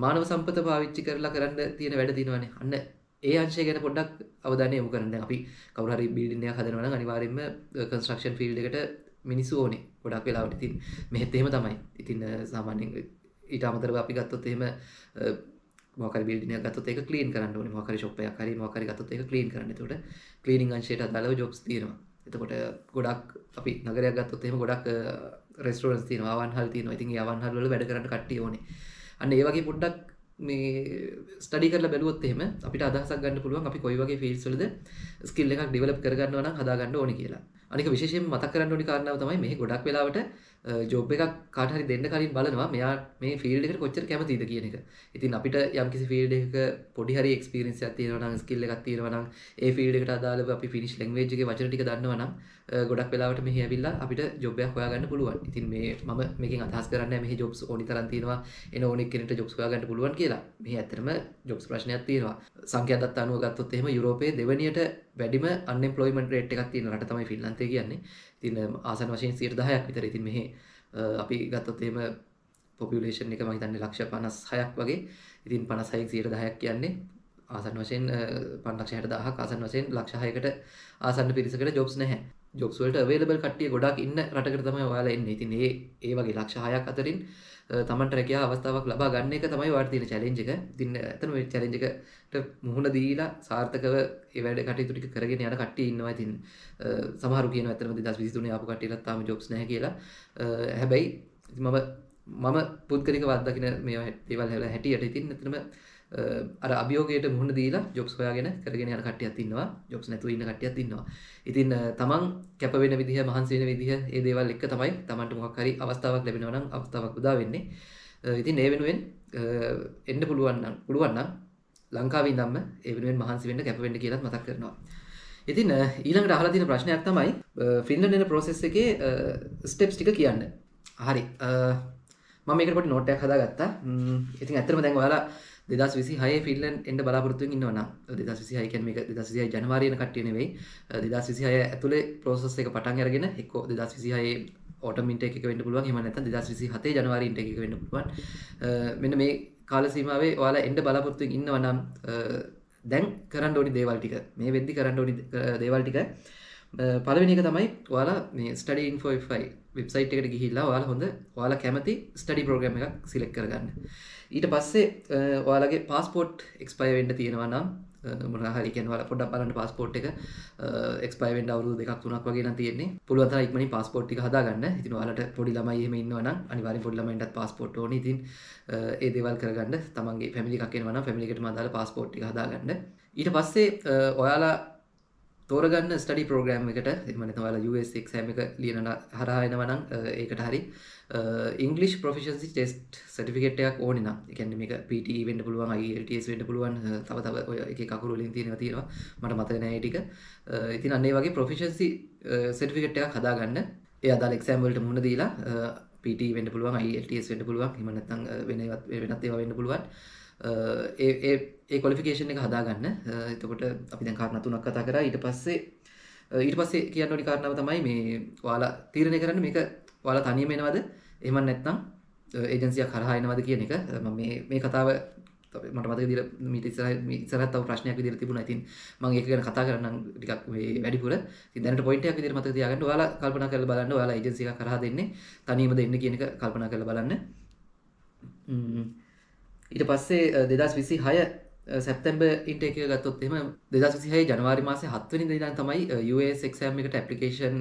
මානව සම්පත පාවිච්චි කරලා කරන්න තියෙන වැඩ තියෙනවානේ. අන්න ඒ අංශය ගැන පොඩ්ඩක් අවධානය යොමු කරන්න. දැන් අපි කවුරු හරි බිල්ඩින් එකක් හදනවා නම් අනිවාර්යයෙන්ම කන්ස්ට්‍රක්ෂන් ෆීල්ඩ් එකට මිනිස්සු ඕනේ. ගොඩක් වෙලාවට ඉතින් මෙහෙත් එහෙම තමයි. ඉතින් සාමාන්‍යයෙන් ඊට අමතරව අපි ගත්තොත් එහෙම මොකක් හරි බිල්ඩින් එකක් ගත්තොත් ඒක ක්ලීන් කරන්න ඕනේ. මොකක් හරි ෂොප් එකක් හරි මොකක් හරි ගත්තොත් ඒක ක්ලීන් කරන්න. එතකොට ක්ලීනින් අංශයට අදාළව ජොබ්ස් තියෙනවා. එතකොට ගොඩක් අපි නගරයක් ගත්තොත් එහෙම ගොඩක් රෙස්ටෝරන්ට්ස් තියෙනවා, අවන්හල් තියෙනවා. ඉතින් ඒ අවන්හල් වල වැඩ කරන්න කට්ටිය ඕනේ. අන්න ඒ වගේ පොඩ්ඩක් මේ ස්ටඩි කරලා බැලුවොත් එහෙම අපිට අදහසක් ගන්න පුළුවන් අපි කොයි වගේ ෆීල්ඩ්ස් වලද ස්කිල් එකක් ඩෙවලොප් කරගන්නවා නම් හදා ගන්න ඕනේ කියලා. අනික විශේෂයෙන්ම මතක් කරගන්න ඕනි කාරණාව තමයි මේ ගොඩක් වෙලාවට ජොබ් එකක් කාට හරි දෙන්න කලින් බලනවා මෙයා මේ ෆීල්ඩ් එකට කොච්චර කැමතිද කියන එක. ඉතින් අපිට යම්කිසි ෆීල්ඩ් එකක පොඩි හරි එක්ස්පීරියන්ස් එකක් තියෙනවා නම් ස්කිල් එකක් තියෙනවා නම් ඒ ෆීල්ඩ් එකට අදාළව අපි ෆිනිෂ් ලැන්ග්වේජ් එකේ වචන ටික දන්නවා නම් ගොඩක් වෙලාවට මෙහි ඇවිල්ලා අපිට ජොබ් එකක් හොයාගන්න පුළුවන්. ඉතින් මේ මම මේකෙන් අදහස් කරන්නේ මෙහි ජොබ්ස් ඕනි තරම් තියෙනවා එන ඕනෙක් කෙනෙක්ට ජොබ්ස් හොයාගන්න පුළුවන් කියලා. මෙහි ඇත්තටම ජොබ්ස් ප්‍රශ්නයක් තියෙනවා. සංඛ්‍යා දත්ත අනුව ගත්තොත් එහෙම යුරෝපයේ දෙවැනියට වැඩිම අන්එම්ප්ලොයිමන්ට් රේට් එකක් තියෙන රට තමයි ෆින්ලන්තය කියන්නේ. ඉතින් ආසන්න වශයෙන් 10%ක් විතර. ඉතින් මෙහි අපි ගත්තොත් එහෙම පොපියුලේෂන් එක මම හිතන්නේ ලක්ෂ 56ක් වගේ. ඉතින් 56න් 10%ක් කියන්නේ ආසන්න වශයෙන් 5,60,000ක් ආසන්න වශයෙන් ලක්ෂ 6කට ආසන්න පිරිසකට ජොබ්ස් නැහැ. ජොබ්ස් වලට අවේලබල් කට්ටිය ගොඩක් ඉන්න රටකට තමයි ඔයාලා එන්නේ. ඉතින් ඒ වගේ ලක්ෂ 6ක් අතරින් තමන්ට රැකියාව අවස්ථාවක් ලබා ගන්න එක තමයි ඔයාලට තියෙන චැලෙන්ජ් එක. ඉතින් ඇත්තටම මේ චැලෙන්ජ් එකට මුහුණ දීලා සාර්ථකව ඒ වැඩ කටයුතු ටික කරගෙන යන කට්ටිය ඉන්නවා. ඉතින් සමහරු කියනවා ඇත්තටම 2023 ආපු කට්ටියලත් තාම ජොබ්ස් නැහැ කියලා. හැබැයි මම පුද්ගලිකව අත්දකින මේ දේවල් වල හැටියට ඉතින් ඇත්තටම අර අභියෝගයට මුහුණ දීලා ජොබ්ස් හොයාගෙන කරගෙන යන කට්ටියත් ඉන්නවා. ජොබ්ස් නැතුව ඉන්න කට්ටියත් ඉන්නවා. ඉතින් තමන් කැප වෙන විදිහ, මහන්සි වෙන විදිහ, ඒ දේවල් එක්ක තමයි තමන්ට මොකක් හරි අවස්ථාවක් ලැබෙනවා නම් අවස්ථාවක් උදා වෙන්නේ. ඉතින් ඒ වෙනුවෙන් එන්න පුළුවන් නම් ලංකාවේ ඉඳන්ම ඒ වෙනුවෙන් මහන්සි වෙන්න කැප වෙන්න කියලාත් මතක් කරනවා. ඉතින් ඊළඟට අහලා තියෙන ප්‍රශ්නයක් තමයි ෆින්ලන්ඩ් එන process එකේ ස්ටෙප්ස් ටික කියන්න. හරි. මම මේකට පොඩි නෝට් එකක් හදාගත්තා. ඉතින් ඇත්තටම දැන් ඔයාලා 2026 ෆින්ලන්ඩ් එන්න බලාපොරොත්තු වෙමින් ඉන්නවා නම් 2026 කියන්නේ මේක 2026 ජනවාරියේ එන කට්ටිය නෙවෙයි. 2026 ඇතුලේ process එක පටන් අරගෙන එක්කෝ 2026 autumn intake එක වෙන්න පුළුවන්. එහෙම නැත්නම් 2027 ජනවාරි intake එක වෙන්න පුළුවන්. මෙන්න මේ කාල සීමාවේ ඔයාලා එන්න බලාපොරොත්තු වෙමින් ඉන්නවා නම් දැන් කරන්න ඕනි දේවල් ටික මේ වෙද්දි කරන්න ඕනි දේවල් ටික පළවෙනි එක තමයි ඔයාලා මේ study info fi වෙබ්සයිට් එකට ගිහිල්ලා ඔයාලා කැමති ස්ටඩි ප්‍රෝග්‍රෑම් එකක් සිලෙක්ට් කරගන්න. ඊට පස්සේ ඔයාලගේ පාස්පෝර්ට් එක්ස්පයර් වෙන්න තියෙනවා නම් මොනවා හරි කියන්නේ ඔයාලා පොඩ්ඩක් බලන්න පාස්පෝර්ට් එක එක්ස්පයර් වෙන්න අවුරුදු 2ක් 3ක් වගේ නම් තියෙන්නේ. පුළුවන් තරම් ඉක්මනින් පාස්පෝර්ට් ටික හදාගන්න. ඉතින් ඔයාලට පොඩි ළමයි එහෙම ඉන්නවා නම් අනිවාර්යෙන් පොඩි ළමයින්ටත් පාස්පෝර්ට් ඕනේ. ඉතින් ඒ දේවල් කරගන්න. තමන්ගේ ෆැමිලි එකක් එනවා නම් ෆැමිලි එකටම අදාළ පාස්පෝර්ට් ටික හදාගන්න. ඊට පස්සේ ඔයාලා තෝරගන්න ස්ටඩි ප්‍රෝග්‍රෑම් එකට එහෙම නැත්නම් ඔයාලා US එක්සෑම් එක ලියන හරහා එනවා නම් ඒකට හරි ඉංග්ලිෂ් ප්‍රොෆිෂන්සි ටෙස්ට් සර්ටිෆිකේට් එකක් ඕනේ නම් ඒ කියන්නේ මේක PTE වෙන්න පුළුවන් IELTS වෙන්න පුළුවන් තව ඔය එක එක අකුරු වලින් තියෙනවා මට මතක නැහැ ඒ ටික. ඉතින් අන්න ඒ වගේ ප්‍රොෆිෂන්සි සර්ටිෆිකේට් එකක් හදාගන්න. ඒ අදාළ එක්සෑම් වලට මුහුණ දීලා PTE වෙන්න පුළුවන් IELTS වෙන්න පුළුවන් එහෙම නැත්නම් වෙනත් ඒවා වෙන්න පුළුවන්. ඒ ක්වොලිෆිකේෂන් එක හදාගන්න. එතකොට අපි දැන් කාරණා තුනක් කතා කරා. ඊට පස්සේ කියන්න ඕනි කාරණාව තමයි මේ ඔයාලා තීරණය කරන්න මේක ඔයාලා තනියම එනවද එහෙම නැත්නම් ඒජන්සියක් හරහා එනවද කියන එක. මම මේ කතාව මට මතක විදිහට මීට ඉස්සරහට තව ප්‍රශ්නයක් විදිහට තිබුණා. ඉතින් මම ඒක ගැන කතා කරන්නම් ටිකක් මේ වැඩිපුර. ඉතින් දැනට පොයින්ට් එකක් විදිහට මතක තියාගන්න. ඔයාලා කල්පනා කරලා බලන්න ඔයාලා ඒජන්සි එකක් හරහා දෙන්නේ තනියමද එන්නේ කියන එක කල්පනා කරලා බලන්න. ඊට පස්සේ 2026 සැප්තැම්බර් ඉන්ටේක් එක ගත්තොත් එහෙම 2026 ජනවාරි මාසේ 7 වෙනිදා ඉඳන් තමයි US එක්සෑම් එකට ඇප්ලිකේෂන්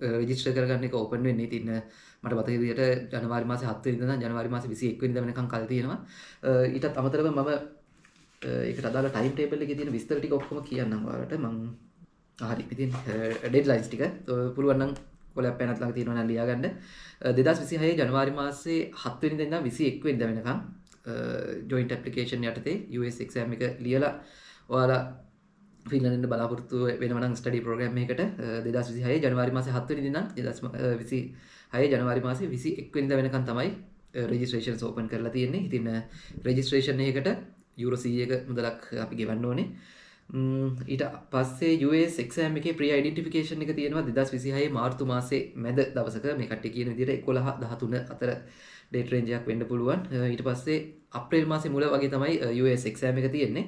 රෙජිස්ටර් කරගන්න එක ඕපන් වෙන්නේ. ඉතින් මට මතක විදිහට ජනවාරි මාසේ 7 වෙනිදා ඉඳන් ජනවාරි මාසේ 21 වෙනිදා වෙනකන් කල් තියෙනවා. ඊටත් අමතරව මම ඒකට අදාළ ටයිම් ටේබල් එකේ තියෙන විස්තර ටික ඔක්කොම කියන්නම් ඔයාලට. හරි. ඉතින් ඩෙඩ්ලයින්ස් ටික පුළුවන් නම් කොලැප් පැනත් ළඟ තියෙනවා නම් ලියා ගන්න. 2026 ජනවාරි මාසේ 7 වෙනිදා ඉඳන් 21 වෙනිදා වෙනකන් ජොයින්ට් ඇප්ලිකේෂන් යටතේ US එක්සෑම් එක ලියලා ඔයාලා ෆින්ලන්ඩ් බලාපොරොත්තු වෙනවා නම් ස්ටඩි ප්‍රෝග්‍රෑම් එකකට 2026 ජනවාරි මාසේ 7 වෙනිදා ඉඳන් 2026 ජනවාරි මාසේ 21 වෙනිදා වෙනකන් තමයි රෙජිස්ට්‍රේෂන්ස් ඕපන් කරලා තියෙන්නේ. ඉතින් රෙජිස්ට්‍රේෂන් එකකට යුරෝ 100ක මුදලක් අපි ගෙවන්න ඕනේ. ඊට පස්සේ US එක්සෑම් එකේ ප්‍රී අයිඩෙන්ටිෆිකේෂන් එක තියෙනවා 2026 මාර්තු මාසේ මැද දවසක මේ කට්ටිය කියන විදිහට 11 13 අතර ඩේට් රේන්ජ් එකක් වෙන්න පුළුවන්. ඊට පස්සේ අප්‍රේල් මාසේ මුල වගේ තමයි US එක්සෑම් එක තියෙන්නේ.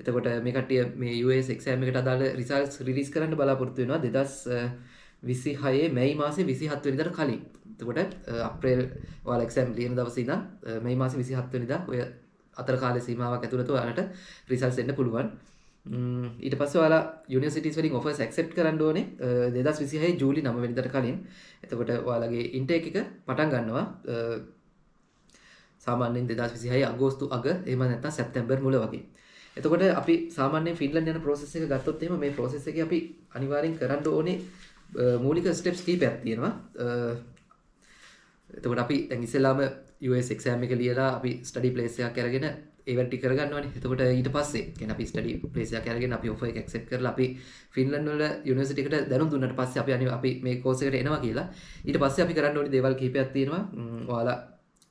එතකොට මේ කට්ටිය මේ US එක්සෑම් එකට අදාළ රිසල්ට්ස් රිලීස් කරන්න බලාපොරොත්තු වෙනවා 2026 මැයි මාසේ 27 වෙනිදාට කලින්. එතකොට අප්‍රේල් ඔයාලා එක්සෑම් ලියන දවසේ ඉඳන් මැයි මාසේ 27 වෙනිදා ඔය අතර කාල සීමාවක් ඇතුළත ඔයාලට රිසල්ට්ස් එන්න පුළුවන්. ඊට පස්සේ ඔයාලා යුනිවර්සිටිස් වලින් ඔෆර්ස් ඇක්සෙප්ට් කරන්න ඕනේ 2026 ජූලි 9 වෙනිදාට කලින්. එතකොට ඔයාලගේ ඉන්ටේක් එක පටන් ගන්නවා සාමාන්‍යයෙන් 2026 අගෝස්තු අග එහෙම නැත්නම් සැප්තැම්බර් මුල වගේ. එතකොට අපි සාමාන්‍යයෙන් ෆින්ලන්ඩ් යන process එක ගත්තොත් එහෙම මේ process එකේ අපි අනිවාර්යෙන් කරන්න ඕනේ මූලික ස්ටෙප්ස් කීපයක් තියෙනවා. එතකොට අපි දැන් ඉස්සෙල්ලාම US exam එක ලියලා අපි study place එකක් අරගෙන ඒවට ටික කරගන්නවානේ. එතකොට ඊට පස්සේ කියන්නේ අපි study place එකක් අරගෙන අපි offer එක accept කරලා අපි ෆින්ලන්ඩ් වල යුනිවර්සිටි එකට දැනුම් දුන්නාට පස්සේ අපි මේ course එකට එනවා කියලා. ඊට පස්සේ අපි කරන්න ඕනේ දේවල් කීපයක් තියෙනවා. ඔයාලා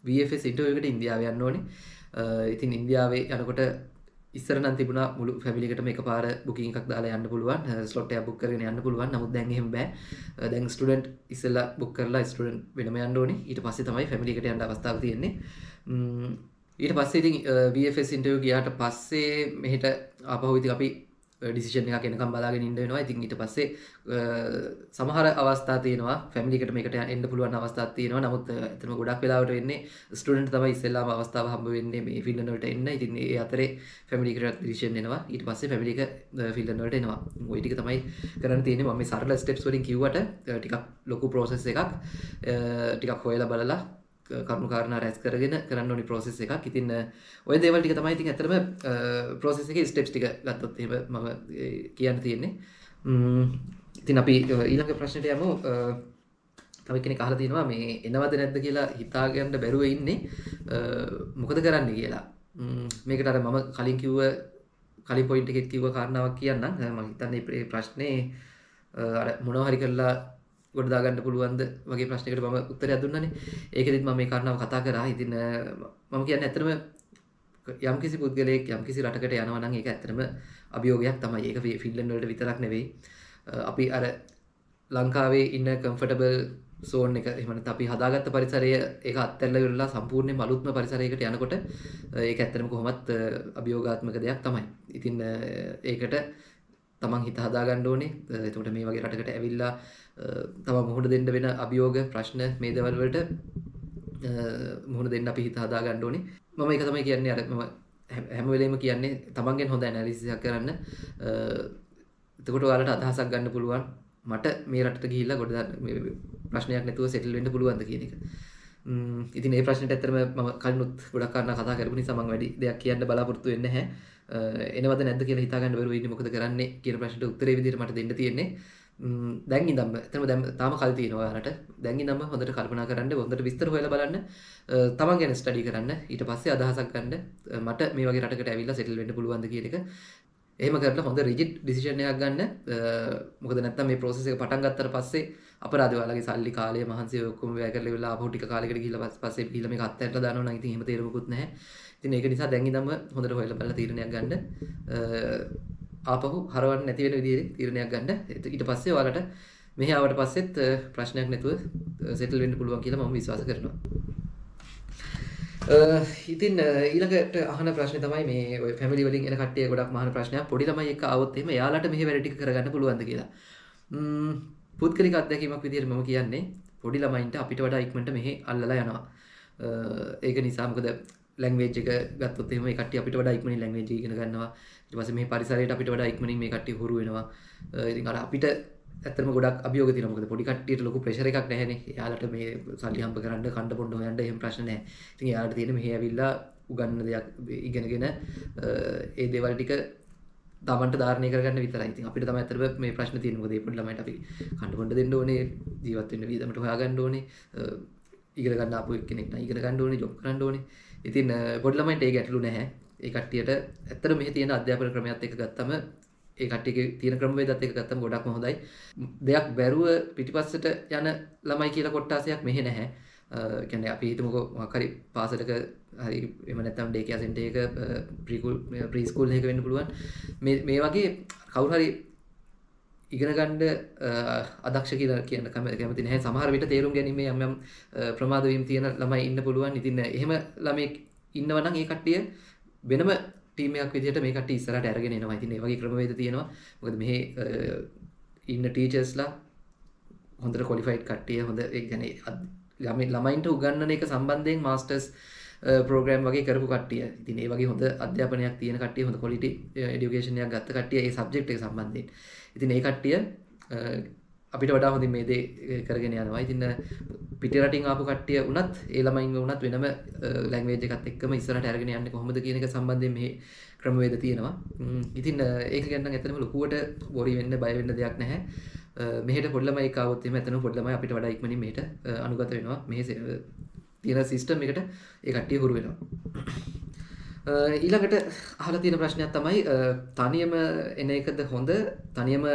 VFS interview එකට ඉන්දියාව යන්න ඕනේ. ඉතින් ඉන්දියාවේ යනකොට ඉස්සර නම් තිබුණා මුළු ෆැමිලි එකටම එකපාර බුකින් එකක් දාලා යන්න පුළුවන්. ස්ලොට් එකක් බුක් කරගෙන යන්න පුළුවන්. නමුත් දැන් එහෙම බෑ. දැන් ස්ටුඩන්ට් ඉස්සෙල්ලා බුක් කරලා ස්ටුඩන්ට් වෙනම යන්න ඕනේ. ඊට පස්සේ තමයි ෆැමිලි එකට යන්න අවස්ථාව තියෙන්නේ. ඊට පස්සේ ඉතින් VFS ඉන්ටර්විව් ගියාට පස්සේ මෙහෙට ආපහු ඉතින් අපි ඩිසිෂන් එකක් එනකම් බලාගෙන ඉන්න වෙනවා. ඉතින් ඊට පස්සේ සමහර අවස්ථා තියෙනවා ෆැමිලි එකට මේකට එන්න පුළුවන් අවස්ථාවක් තියෙනවා. නමුත් එතන ගොඩක් වෙලාවට වෙන්නේ ස්ටුඩන්ට් තමයි ඉස්සෙල්ලාම අවස්ථාව හම්බ වෙන්නේ මේ ෆින්ලන්ඩ් වලට එන්න. ඉතින් ඒ අතරේ ෆැමිලි එකට ඩිසිෂන් එනවා. ඊට පස්සේ ෆැමිලි එක ෆින්ලන්ඩ් වලට එනවා. ওই ටික තමයි කරන්න තියෙන්නේ. මම මේ සරල ස්ටෙප්ස් වලින් කිව්වට ටිකක් ලොකු ප්‍රොසෙස් එකක්. ටිකක් හොයලා බලලා කරුණු කාරණා රැස් කරගෙන කරන්න ඕනි process එකක්. ඉතින් ඔය දේවල් ටික තමයි ඉතින් ඇත්තටම process එකේ steps ටික ගත්තොත් එහෙම මම කියන්න තියෙන්නේ. ඉතින් අපි ඊළඟ ප්‍රශ්නෙට යමු. තව කෙනෙක් අහලා තියෙනවා මේ එනවද නැද්ද කියලා හිතාගන්න බැරුව ඉන්නේ. මොකද කරන්න කියලා. මේකට අර මම කලින් පොයින්ට් එකෙත් කිව්ව කාරණාවක් කියන්නම්. මම හිතන්නේ මේ ප්‍රශ්නේ අර මොනවා හරි කරලා ගොඩ දාගන්න පුළුවන්ද වගේ ප්‍රශ්නයකට මම උත්තරයක් දුන්නානේ. ඒකෙදිත් මම මේ කාරණාව කතා කරා. ඉතින් මම කියන්නේ ඇත්තටම යම්කිසි පුද්ගලයෙක් යම්කිසි රටකට යනවා නම් ඒක ඇත්තටම අභියෝගයක් තමයි. ඒක ෆින්ලන්ඩ් වලට විතරක් නෙවෙයි. අපි අර ලංකාවේ ඉන්න කම්ෆර්ටබල් සෝන් එක එහෙම නැත්නම් අපි හදාගත්ත පරිසරය ඒක අත්හැරලා ඉවරලා සම්පූර්ණයෙන්ම අලුත්ම පරිසරයකට යනකොට ඒක ඇත්තටම කොහොමත් අභියෝගාත්මක දෙයක් තමයි. ඉතින් ඒකට තමන් හිත හදාගන්න ඕනේ. එතකොට මේ වගේ රටකට ඇවිල්ලා තව මුහුණ දෙන්න වෙන අභියෝග ප්‍රශ්න මේ දේවල් වලට මුහුණ දෙන්න අපි හිත හදාගන්න ඕනේ. මම ඒක තමයි කියන්නේ අර මම හැම වෙලෙම කියන්නේ තමන්ගෙන් හොඳ ඇනලිසිස් එකක් කරන්න. එතකොට ඔයාලට අදහසක් ගන්න පුළුවන් මට මේ රටට ගිහිල්ලා මේ ප්‍රශ්නයක් නැතුව සෙටල් වෙන්න පුළුවන්ද කියන එක. ඉතින් මේ ප්‍රශ්නෙට ඇත්තටම මම කලිනුත් ගොඩක් කාරණා කතා කරපු නිසා මම වැඩි දෙයක් කියන්න බලාපොරොත්තු වෙන්නේ නැහැ. එනවද නැද්ද කියලා හිතා ගන්න බැරුව ඉන්නේ මොකද කරන්නේ කියන ප්‍රශ්නට උත්තරේ විදිහට මට දෙන්න තියෙන්නේ. දැන් ඉඳන්ම එතනම තාම කල් තියෙනවා ඔයාලට. දැන් ඉඳන්ම හොඳට කල්පනා කරන්න, හොඳට විස්තර හොයලා බලන්න, තමන් ගැන ස්ටඩි කරන්න. ඊට පස්සේ අදහසක් ගන්න මට මේ වගේ රටකට ඇවිල්ලා සෙටල් වෙන්න පුළුවන්ද කියන එක. එහෙම කරලා හොඳ රිජිඩ් ඩිසිෂන් එකක් ගන්න. මොකද නැත්තම් මේ process එක පටන් ගත්තට පස්සේ අපරාධ ඔයාලගේ සල්ලි කාලය මහන්සිය ඔක්කොම වැය කරලා ඉවරලා ආපහු ටික කාලයකට ගිහිල්ලා පස්සේ ගිහිල්ලා මේක අත්හැරලා දානවා නම් ඉතින් එහෙම තේරුමකුත් නැහැ. ඉතින් ඒක නිසා දැන් ඉඳන්ම හොඳට හොයලා බලලා තීරණයක් ගන්න. ආපහු හරවන්න නැති වෙන විදිහේ තීරණයක් ගන්න. ඊට පස්සේ ඔයාලට මෙහි ආවට පස්සෙත් ප්‍රශ්නයක් නැතුව සෙටල් වෙන්න පුළුවන් කියලා මම විශ්වාස කරනවා. ඉතින් ඊළඟට අහන ප්‍රශ්නේ තමයි මේ ඔය ෆැමිලි වලින් එන කට්ටිය ගොඩක් අහන ප්‍රශ්නයක්. පොඩි ළමයි එක්ක ආවොත් එහෙම එයාලට මෙහි වැඩ ටික කරගන්න පුළුවන්ද කියලා. පුද්ගලික අත්දැකීමක් විදිහට මම කියන්නේ පොඩි ළමයින්ට අපිට වඩා ඉක්මනට මෙහි අල්ලලා යනවා. ඒක නිසා මොකද ලැන්ග්වේජ් එක ගත්තොත් එහෙම මේ කට්ටිය අපිට වඩා ඉක්මනින් ලැන්ග්වේජ් එක ඉගෙන ගන්නවා. ඊට පස්සේ මේ පරිසරයට අපිට වඩා ඉක්මනින් මේ කට්ටිය හුරු වෙනවා. ඉතින් අර අපිට ඇත්තටම ගොඩක් අභියෝග තියෙනවා. මොකද පොඩි කට්ටියට ලොකු ප්‍රෙෂර් එකක් නැහැනේ. එයාලට මේ සල්ලි හම්බ කරන්න, කන්න බොන්න හොයන්න එහෙම ප්‍රශ්න නැහැ. ඉතින් එයාලට තියෙන්නේ මෙහි ඇවිල්ලා උගන්නන දෙයක් ඉගෙනගෙන ඒ දේවල් ටික තමන්ට ධාරණය කරගන්න විතරයි. ඉතින් අපිට තමයි ඇත්තටම මේ ප්‍රශ්න තියෙන්නේ. මොකද මේ පොඩි ළමයින්ට අපි කන්න බොන්න දෙන්න ඕනේ, ජීවත් වෙන්න වියදමට හොයාගන්න ඕනේ. ඉගෙන ගන්න ආපු කෙනෙක් නම් ඉගෙන ගන්න ඕනේ, ජොබ් කරන්න ඕනේ. ඉතින් පොඩි ළමයින්ට ඒ ගැටලු නැහැ. ඒ කට්ටියට ඇත්තට මෙහි තියෙන අධ්‍යාපන ක්‍රමයක් එක්ක ගත්තම ඒ කට්ටියගේ තියෙන ක්‍රමවේදත් එක්ක ගත්තම ගොඩක්ම හොඳයි. දෙයක් බැරුව පිටිපස්සට යන ළමයි කියලා කොට්ටාසයක් මෙහෙ නැහැ. කියන්නේ අපි හිතමුකෝ මොකක් හරි පාසලක හරි එහෙම නැත්නම් ඩේ කෙයා සෙන්ටර් එක ප්‍රී ස්කූල් එකක වෙන්න පුළුවන්. මේ වගේ කවුරු හරි ඉගෙන ගන්න අදක්ෂ කියලා කියන කැමති නැහැ. සමහර විට තේරුම් ගැනීමේ යම් ප්‍රමාද වීම තියෙන ළමයි ඉන්න පුළුවන්. ඉතින් එහෙම ළමෙක් ඉන්නවා නම් ඒ කට්ටිය වෙනම ටීම් එකක් විදිහට මේ කට්ටිය ඉස්සරහට අරගෙන එනවා. ඉතින් මේ වගේ ක්‍රමවේද තියෙනවා. මොකද මෙහි ඉන්න ටීචර්ස්ලා හොඳට ක්වොලිෆයිඩ් කට්ටිය හොඳ ඒ කියන්නේ ළමයින්ට උගන්වන එක සම්බන්ධයෙන් මාස්ටර්ස් ප්‍රෝග්‍රෑම් වගේ කරපු කට්ටිය. ඉතින් ඒ වගේ හොඳ අධ්‍යාපනයක් තියෙන කට්ටිය හොඳ ක්වොලිටි එඩියුකේෂන් එකක් ගත්ත කට්ටිය ඒ සබ්ජෙක්ට් එක සම්බන්ධයෙන්. ඉතින් ඒ කට්ටිය අපිට වඩා හොඳින් මේ දේ කරගෙන යනවා. ඉතින් පිට රටින් ආපු කට්ටිය වුණත් ඒ ළමයින්ව වුණත් වෙනම ලැන්ග්වේජ් එකත් එක්කම ඉස්සරහට අරගෙන යන්නේ කොහොමද කියන එක සම්බන්ධයෙන් මේ ක්‍රමවේද තියෙනවා. ඉතින් ඒක ගැන නම් ඇත්තටම ලොකුවට වොරි වෙන්න බය වෙන්න දෙයක් නැහැ. මෙහෙට පොඩි ළමයි ආවොත් එහෙම ඇත්තටම පොඩි ළමයි අපිට වඩා ඉක්මනින් මෙහෙට අනුගත වෙනවා. මෙහෙ තියෙන සිස්ටම් එකට ඒ කට්ටිය හුරු වෙනවා. ඊළඟට අහලා තියෙන ප්‍රශ්නයක් තමයි තනියම එන එකද හොඳ? තනියම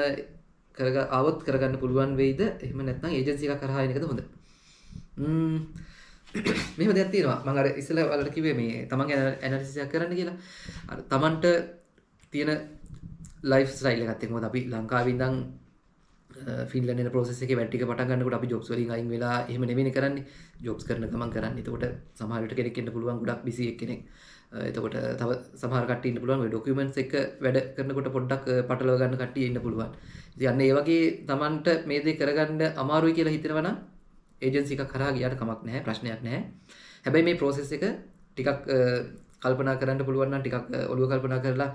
ආවොත් කරගන්න පුළුවන් වෙයිද? එහෙම නැත්නම් ඒජන්සි එකක් කරහා එන එකද හොඳ? මෙහෙම දෙයක් තියෙනවා. මම අර ඉස්සෙල්ලා වලට කිව්වේ මේ තමන් ඇනලිසිස් එකක් කරන්න කියලා. අර තමන්ට තියෙන ලයිෆ් ස්ටයිල් එකත් එක්ක මොකද අපි ලංකාවේ ඉඳන් ෆින්ලන්ඩ් යන ප්‍රොසෙස් එකේ වැඩ ටික පටන් ගන්නකොට අපි ජොබ්ස් වලින් අයින් වෙලා එහෙම නෙවෙයි කරන්නේ. ජොබ්ස් කරන ගමන් කරන්නේ. එතකොට සමහර විට කෙනෙක් ඉන්න පුළුවන් ගොඩක් බිසි කෙනෙක්. එතකොට තව සමහර කට්ටිය ඉන්න පුළුවන් ඔය ඩොකියුමන්ට්ස් එක වැඩ කරනකොට පොඩ්ඩක් පටලව ගන්න කට්ටිය ඉන්න පුළුවන්. ඉතින් අන්න ඒ වගේ Tamanට මේ දේ කරගන්න අමාරුයි කියලා හිතෙනවා නම් ඒජන්සි එකක් කරා ගියාට කමක් නැහැ, ප්‍රශ්නයක් නැහැ. හැබැයි මේ process එක ටිකක් කල්පනා කරන්න පුළුවන් නම් ටිකක් ඔළුව කල්පනා කරලා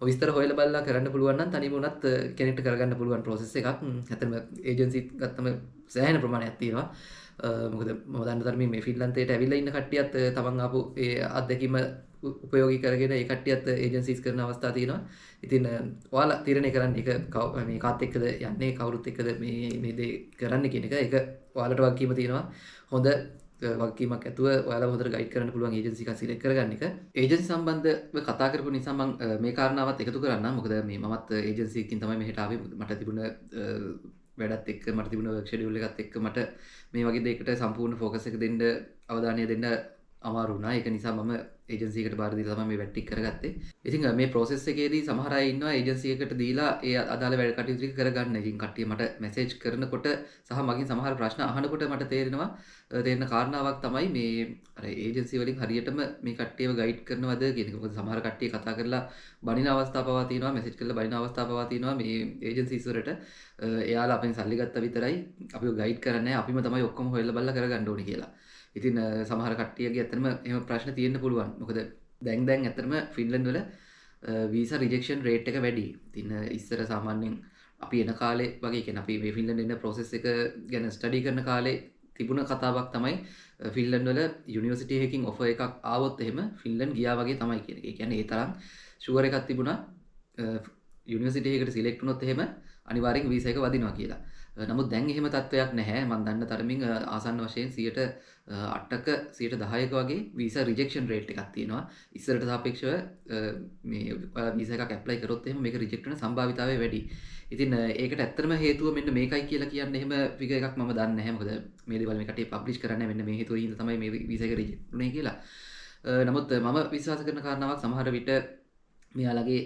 විස්තර හොයලා බලලා කරන්න පුළුවන් නම් තනියම උනත් කෙනෙක්ට කරගන්න පුළුවන් process එකක්. ඇත්තටම ඒජන්සි ගත්තම සෑහෙන ප්‍රමාණයක් තියෙනවා. මොකද මම දන්න තරමින් මේ ෆින්ලන්තයට ඇවිල්ලා ඉන්න කට්ටියත් තමන් ආපු ඒ අත්දැකීම උපයෝගී කරගෙන ඒ කට්ටියත් ඒජන්සිස් කරන අවස්ථා තියෙනවා. ඉතින් ඔයාලා තීරණය කරන්න එක මේ කාත් එක්කද යන්නේ කවුරුත් එක්කද මේ දේ කරන්න කියන එක. ඒක ඔයාලට වගකීම තියෙනවා. හොඳ වගකීමක් ඇතුව ඔයාලා හොඳට ගයිඩ් කරන්න පුළුවන් ඒජන්සි එකක් සිලෙක්ට් කරගන්න එක. ඒජන්සි සම්බන්ධව කතා කරපු නිසා මම මේ කාරණාවත් එකතු කරන්නම්. මොකද මේ මමත් ඒජන්සි එකකින් තමයි මෙහෙට ආවේ. මට තිබුණ වැඩත් එක්ක මට තිබුණ වර්ක් ෂෙඩියුල් එකත් එක්ක මට මේ වගේ දෙයකට සම්පූර්ණ ෆෝකස් එක දෙන්න අවධානය දෙන්න අමාරු වුණා. ඒක නිසා මම ඒජන්සි එකට බාර දීලා තමයි මේ වැඩ ටික කරගත්තේ. ඉතින් මේ process එකේදී සමහර අය ඉන්නවා ඒජන්සි එකට දීලා ඒ අදාළ වැඩ කටයුතු ටික කරගන්න. ඉතින් කට්ටිය මට මැසේජ් කරනකොට සහ මගෙන් සමහර ප්‍රශ්න අහනකොට මට තේරෙන කාරණාවක් තමයි මේ අර ඒජන්සි වලින් හරියටම මේ කට්ටියව ගයිඩ් කරනවද කියන එක. මොකද සමහර කට්ටිය කතා කරලා බනින අවස්ථා පවා තියෙනවා, මැසේජ් කරලා බනින අවස්ථා පවා තියෙනවා මේ ඒජන්සිස් වලට. එයාලා අපෙන් සල්ලි ගත්තා විතරයි අපිව ගයිඩ් කරන්නේ නැහැ. අපිම තමයි ඔක්කොම හොයලා බලලා කරගන්න ඕනේ කියලා. ඉතින් සමහර කට්ටියගේ ඇත්තටම එහෙම ප්‍රශ්න තියෙන්න පුළුවන්. මොකද දැන් ඇත්තටම ෆින්ලන්ඩ් වල වීසා රිජෙක්ෂන් රේට් එක වැඩි. ඉතින් ඉස්සර සාමාන්‍යයෙන් අපි එන කාලේ වගේ කියන්නේ අපි මේ ෆින්ලන්ඩ් එන process එක ගැන ස්ටඩි කරන කාලේ තිබුණ කතාවක් තමයි ෆින්ලන්ඩ් වල යුනිවර්සිටි එකකින් ඔෆර් එකක් ආවොත් එහෙම ෆින්ලන්ඩ් ගියා වගේ තමයි කියන එක. ඒ කියන්නේ ඒ තරම් ෂුවර් එකක් තිබුණා යුනිවර්සිටි එකකට සිලෙක්ට් වුණොත් එහෙම අනිවාර්යෙන් වීසා එක වදිනවා කියලා. නමුත් දැන් එහෙම තත්ත්වයක් නැහැ. මම දන්න තරමින් ආසන්න වශයෙන් 8ක 10ක වගේ වීසා රිජෙක්ෂන් රේට් එකක් තියෙනවා. ඉස්සරට සාපේක්ෂව මේ වීසා එකක් ඇප්ලයි කරොත් එහෙම මේක රිජෙක්ට් වෙන සම්භාවිතාවය වැඩි. ඉතින් ඒකට ඇත්තටම හේතුව මෙන්න මේකයි කියලා කියන්නේ එහෙම ෆිගර් එකක් මම දන්නේ නැහැ. මොකද මේ දේවල් මේ කටේ පබ්ලිෂ් කරන්නේ මෙන්න මේ හේතුව හින්දා තමයි මේ වීසා එක රිජෙක්ට් වුනේ කියලා. නමුත් මම විශ්වාස කරන කාරණාවක් සමහර විට මෙයාලගේ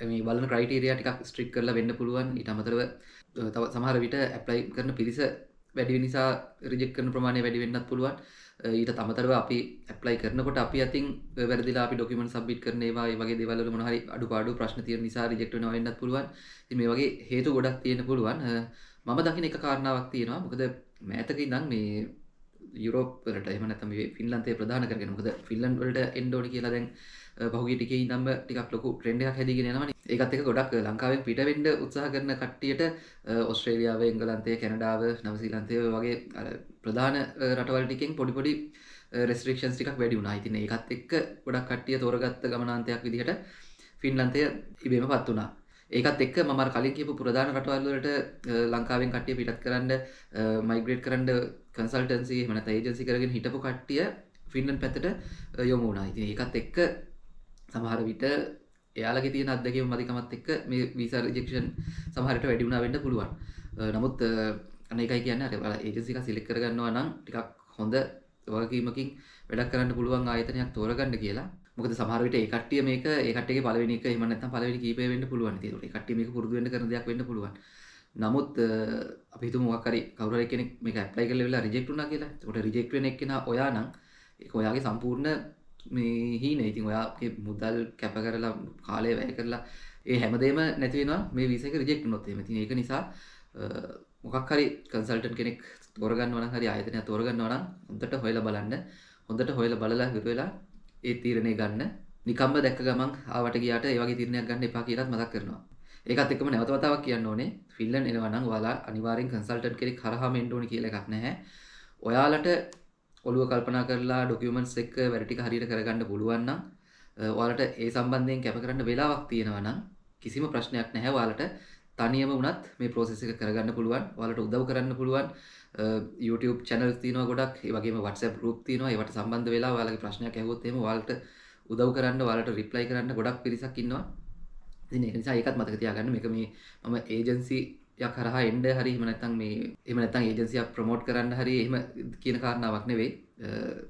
මේ බලන ක්‍රයිටීරියා ටිකක් ස්ට්‍රික්ට් කරලා වෙන්න පුළුවන්. ඊට අමතරව තව සමහර විට ඇප්ලයි කරන පිරිස වැඩි නිසා රිජෙක්ට් කරන ප්‍රමාණය වැඩි වෙන්නත් පුළුවන්. ඊට අමතරව අපි ඇප්ලයි කරනකොට අපි අතින් වැරදිලා අපි ඩොකියුමන්ට් සබ්මිට් කරන ඒවා ඒ වගේ දේවල් වල මොන හරි අඩුපාඩු ප්‍රශ්න තියෙන නිසා රිජෙක්ට් වෙනවා වෙන්නත් පුළුවන්. ඉතින් මේ වගේ හේතු ගොඩක් තියෙන්න පුළුවන්. මම දකින එක කාරණාවක් තියෙනවා. මොකද මෑතක ඉඳන් මේ යුරෝප් වලට එහෙම නැත්නම් මේ ෆින්ලන්තය ප්‍රධාන කරගෙන මොකද ෆින්ලන්ඩ් වලට එන්න ඕනි කියලා දැන් පහුගිය ටිකේ ඉඳන්ම ටිකක් ලොකු ට්‍රෙන්ඩ් එකක් හැදීගෙන යනවනේ. ඒකත් එක්ක ගොඩක් ලංකාවෙන් පිට වෙන්න උත්සාහ කරන කට්ටියට ඕස්ට්‍රේලියාව, එංගලන්තය, කැනඩාව, නවසීලන්තය වගේ අර ප්‍රධාන රටවල් ටිකෙන් පොඩි රෙස්ට්‍රික්ෂන්ස් ටිකක් වැඩි වුණා. ඉතින් ඒකත් එක්ක ගොඩක් කට්ටිය තෝරගත්ත ගමනාන්තයක් විදිහට ෆින්ලන්තය ඉබේම පත් වුණා. ඒකත් එක්ක මම අර කලින් කියපු ප්‍රධාන රටවල් වලට ලංකාවෙන් කට්ටිය පිටත් කරන්න මයිග්‍රේට් කරන්න කන්සල්ටන්සි එහෙම නැත්නම් ඒජන්සි කරගෙන හිටපු කට්ටිය ෆින්ලන්ඩ් පැත්තට යොමු වුණා. ඉතින් ඒකත් එක්ක සමහර විට එයාලගේ තියෙන අත්දැකීම් මදිකමත් එක්ක මේ වීසා රිජෙක්ෂන් සමහර විට වැඩි වුණා වෙන්න පුළුවන්. නමුත් අනේකයි කියන්නේ අර ඒජන්සි එක සිලෙක්ට් කරගන්නවා නම් ටිකක් හොඳ වගකීමකින් වැඩක් කරන්න පුළුවන් ආයතනයක් තෝරගන්න කියලා. මොකද සමහර විට ඒ කට්ටිය මේක ඒ කට්ටියගේ පළවෙනි එක එහෙම නැත්නම් පළවෙනි කීපය වෙන්න පුළුවන්. ඒකට ඒ කට්ටිය මේක පුරුදු වෙන්න කරන දෙයක් වෙන්න පුළුවන්. නමුත් අපි හිතමු මොකක් හරි කවුරු හරි කෙනෙක් මේක ඇප්ලයි කරලා ඉවරලා රිජෙක්ට් වුණා කියලා. එතකොට රිජෙක්ට් වෙන එක්කෙනා ඔයා නම් ඒක ඔයාගේ සම්පූර්ණ මේ හීනේ. ඉතින් ඔයාගේ මුදල් කැප කරලා කාලය වැය කරලා ඒ හැමදේම නැති වෙනවා මේ වීසා එක රිජෙක්ට් වුණොත් එහෙම. ඉතින් ඒක නිසා මොකක් හරි කන්සල්ටන්ට් කෙනෙක් තෝරගන්නවා නම් හරි ආයතනයක් තෝරගන්නවා නම් හොඳට හොයලා බලන්න. හොඳට හොයලා බලලා ඉවර වෙලා ඒ තීරණය ගන්න. නිකම්ම දැක්ක ගමන් ආවට ගියාට ඒ වගේ තීරණයක් ගන්න එපා කියලාත් මතක් කරනවා. ඒකත් එක්කම නැවත වතාවක් කියන්න ඕනේ ෆින්ලන්ඩ් එනවා නම් ඔයාලා අනිවාර්යෙන් කන්සල්ටන්ට් කෙනෙක් හරහාම එන්න ඕනේ කියලා එකක් නැහැ. ඔයාලට ඔළුව කල්පනා කරලා ඩොකියුමන්ට්ස් එක්ක වැඩ ටික හරියට කරගන්න පුළුවන් නම් ඔයාලට ඒ සම්බන්ධයෙන් කැප කරන්න වෙලාවක් තියෙනවා නම් කිසිම ප්‍රශ්නයක් නැහැ. ඔයාලට තනියම වුණත් මේ process එක කරගන්න පුළුවන්. ඔයාලට උදව් කරන්න පුළුවන්. YouTube channels තියෙනවා ගොඩක්. ඒ වගේම WhatsApp group තියෙනවා. ඒවට සම්බන්ධ වෙලා ඔයාලගේ ප්‍රශ්නයක් ඇහුවොත් එහෙම ඔයාලට උදව් කරන්න, ඔයාලට reply කරන්න ගොඩක් පිරිසක් ඉන්නවා. ඉතින් ඒක නිසා ඒකත් මතක තියාගන්න. මේක මේ මම ඒජන්සි යක් හරහා එන්න හරි එහෙම නැත්නම් ඒජන්සියක් ප්‍රොමෝට් කරන්න හරි එහෙම කියන කාරණාවක් නෙවෙයි.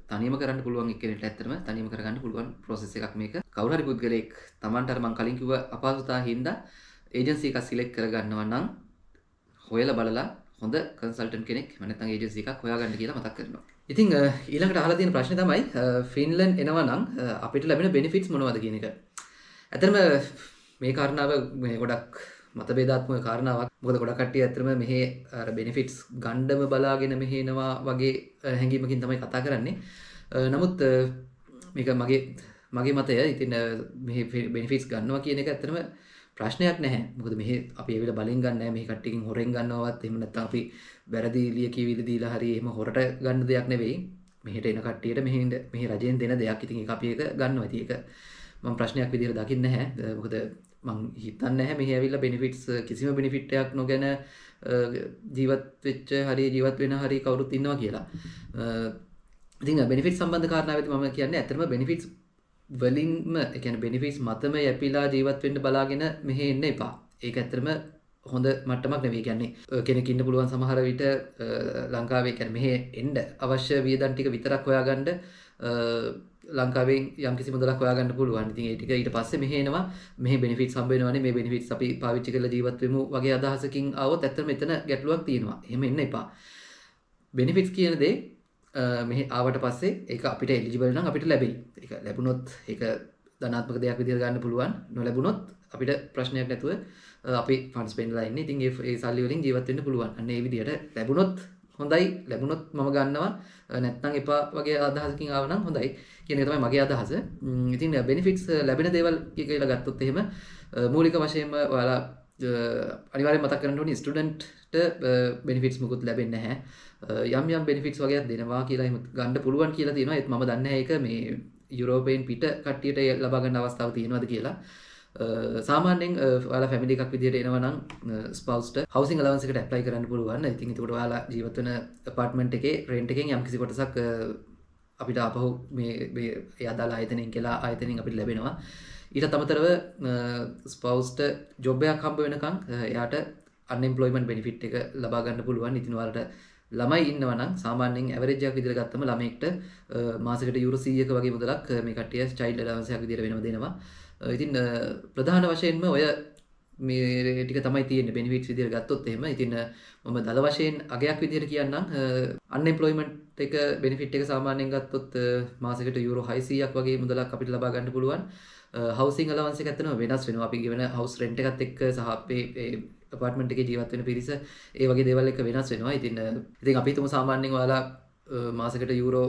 තනියම කරන්න පුළුවන් එක්කෙනෙක්ට ඇත්තටම තනියම කරගන්න පුළුවන් process එකක් මේක. කවුරු හරි පුද්ගලෙක් Tamanට අර මම කලින් කිව්ව අපහසුතාව හින්දා ඒජන්සි එකක් සිලෙක්ට් කරගන්නවා නම් හොයලා බලලා හොඳ කන්සල්ටන්ට් කෙනෙක් එහෙම නැත්නම් ඒජන්සි එකක් හොයාගන්න කියලා මතක් කරනවා. ඉතින් ඊළඟට අහලා තියෙන ප්‍රශ්නේ තමයි ෆින්ලන්ඩ් එනවා නම් අපිට ලැබෙන benefits මොනවද කියන එක. ඇත්තටම මේ කාරණාව මේ ගොඩක් මතභේදාත්මක කාරණාවක්. මොකද ගොඩක් කට්ටිය ඇත්තටම මෙහි අර benefits ගණ්ඩම බලාගෙන මෙහි එනවා වගේ හැඟීමකින් තමයි කතා කරන්නේ. නමුත් මේක මගේ මතය. ඉතින් මෙහි benefits ගන්නවා කියන එක ඇත්තටම ප්‍රශ්නයක් නැහැ. මොකද මෙහි අපි ඒ වෙලාව බලෙන් ගන්න නැහැ. මෙහි කට්ටියකින් හොරෙන් ගන්නවවත් එහෙම නැත්නම් අපි වැරදි ලියකියවිලි දීලා හරි එහෙම හොරට ගන්න දෙයක් නෙවෙයි. මෙහෙට එන කට්ටියට මෙහි රජයෙන් දෙන දෙයක්. ඉතින් ඒක අපි ඒක ගන්නවා. ඉතින් ඒක මම ප්‍රශ්නයක් විදිහට දකින්නේ නැහැ. මොකද මං හිතන්නේ නැහැ මෙහි ඇවිල්ලා benefits කිසිම benefit එකක් නොගෙන ජීවත් වෙච්ච හරි ජීවත් වෙන හරි කවුරුත් ඉන්නවා කියලා. ඉතින් benefits සම්බන්ධ කාරණාවෙත් මම කියන්නේ ඇත්තටම benefits වලින්ම ඒ කියන්නේ benefits මතම යැපිලා ජීවත් වෙන්න බලාගෙන මෙහෙ එන්න එපා. ඒක ඇත්තටම හොඳ මට්ටමක් නෙවෙයි. කියන්නේ කෙනෙක් ඉන්න පුළුවන් සමහර විට ලංකාවේ කියන්නේ මෙහෙ එන්න අවශ්‍ය වියදම් ටික විතරක් හොයාගන්න ලංකාවෙන් යම්කිසි මුදලක් හොයාගන්න පුළුවන්. ඉතින් ඒ ටික ඊට පස්සේ මෙහෙ එනවා. මෙහෙ benefits හම්බ වෙනවානේ. මේ benefits අපි පාවිච්චි කරලා ජීවත් වෙමු වගේ අදහසකින් ආවොත් ඇත්තටම එතන ගැටලුවක් තියෙනවා. එහෙම එන්න එපා. benefits කියන දේ මෙහි ආවට පස්සේ ඒක අපිට එලිජිබල් නම් අපිට ලැබෙයි. ඒක ලැබුණොත් ඒක ධනාත්මක දෙයක් විදිහට ගන්න පුළුවන්. නොලැබුණොත් අපිට ප්‍රශ්නයක් නැතුව අපි ෆන්ඩ්ස් පෙන්නලා ඉන්නේ. ඉතින් ඒ සල්ලි වලින් ජීවත් වෙන්න පුළුවන්. අන්න ඒ විදිහට ලැබුණොත් හොඳයි. ලැබුණොත් මම ගන්නවා. නැත්නම් එපා වගේ අදහසකින් ආව නම් හොඳයි කියන එක තමයි මගේ අදහස. ඉතින් benefits ලැබෙන දේවල් කියලා ගත්තොත් එහෙම මූලික වශයෙන්ම ඔයාලා අනිවාර්යෙන් මතක් කරගන්න ඕනේ ස්ටුඩන්ට්ට benefits මුකුත් ලැබෙන්නේ නැහැ. යම් benefits වගේක් දෙනවා කියලා එහෙම ගන්න පුළුවන් කියලා තියෙනවා. ඒත් මම දන්නේ නැහැ ඒක මේ යුරෝපයෙන් පිට කට්ටියට ලබා ගන්න අවස්ථාව තියෙනවද කියලා. සාමාන්‍යයෙන් ඔයාලා ෆැමිලි එකක් විදිහට එනවා නම් ස්පවුස්ට housing allowance එකට apply කරන්න පුළුවන්. ඉතින් ඒකට ඔයාලා ජීවත් වෙන apartment එකේ rent එකෙන් යම්කිසි කොටසක් අපිට ආපහු මේ ඒ අදාළ ආයතනයෙන් කියලා ආයතනයෙන් අපිට ලැබෙනවා. ඊට අමතරව ස්පවුස්ට ජොබ් එකක් හම්බ වෙනකන් එයාට unemployment benefit එක ලබා ගන්න පුළුවන්. ඉතින් ඔයාලට ළමයි ඉන්නවා නම් සාමාන්‍යයෙන් ඇවරේජ් එකක් විදිහට ගත්තම ළමයෙක්ට මාසෙකට යුරෝ 100ක වගේ මුදලක් මේ කට්ටිය child allowance එකක් විදිහට වෙනම දෙනවා. ඉතින් ප්‍රධාන වශයෙන්ම ඔය මේ ටික තමයි තියෙන්නේ benefits විදිහට ගත්තොත් එහෙම. ඉතින් මම දල වශයෙන් අගයක් විදිහට කියන්නම් unemployment එක benefit එක සාමාන්‍යයෙන් ගත්තොත් මාසෙකට යුරෝ 600ක් වගේ මුදලක් අපිට ලබා ගන්න පුළුවන්. housing allowance එක ඇත්තටම වෙනස් වෙනවා. අපි ගෙවන house rent එකත් එක්ක සහ අපේ apartment එකේ ජීවත් වෙන පිරිස ඒ වගේ දේවල් එක වෙනස් වෙනවා. ඉතින් අපි හිතමු සාමාන්‍යයෙන් ඔයාලා මාසෙකට යුරෝ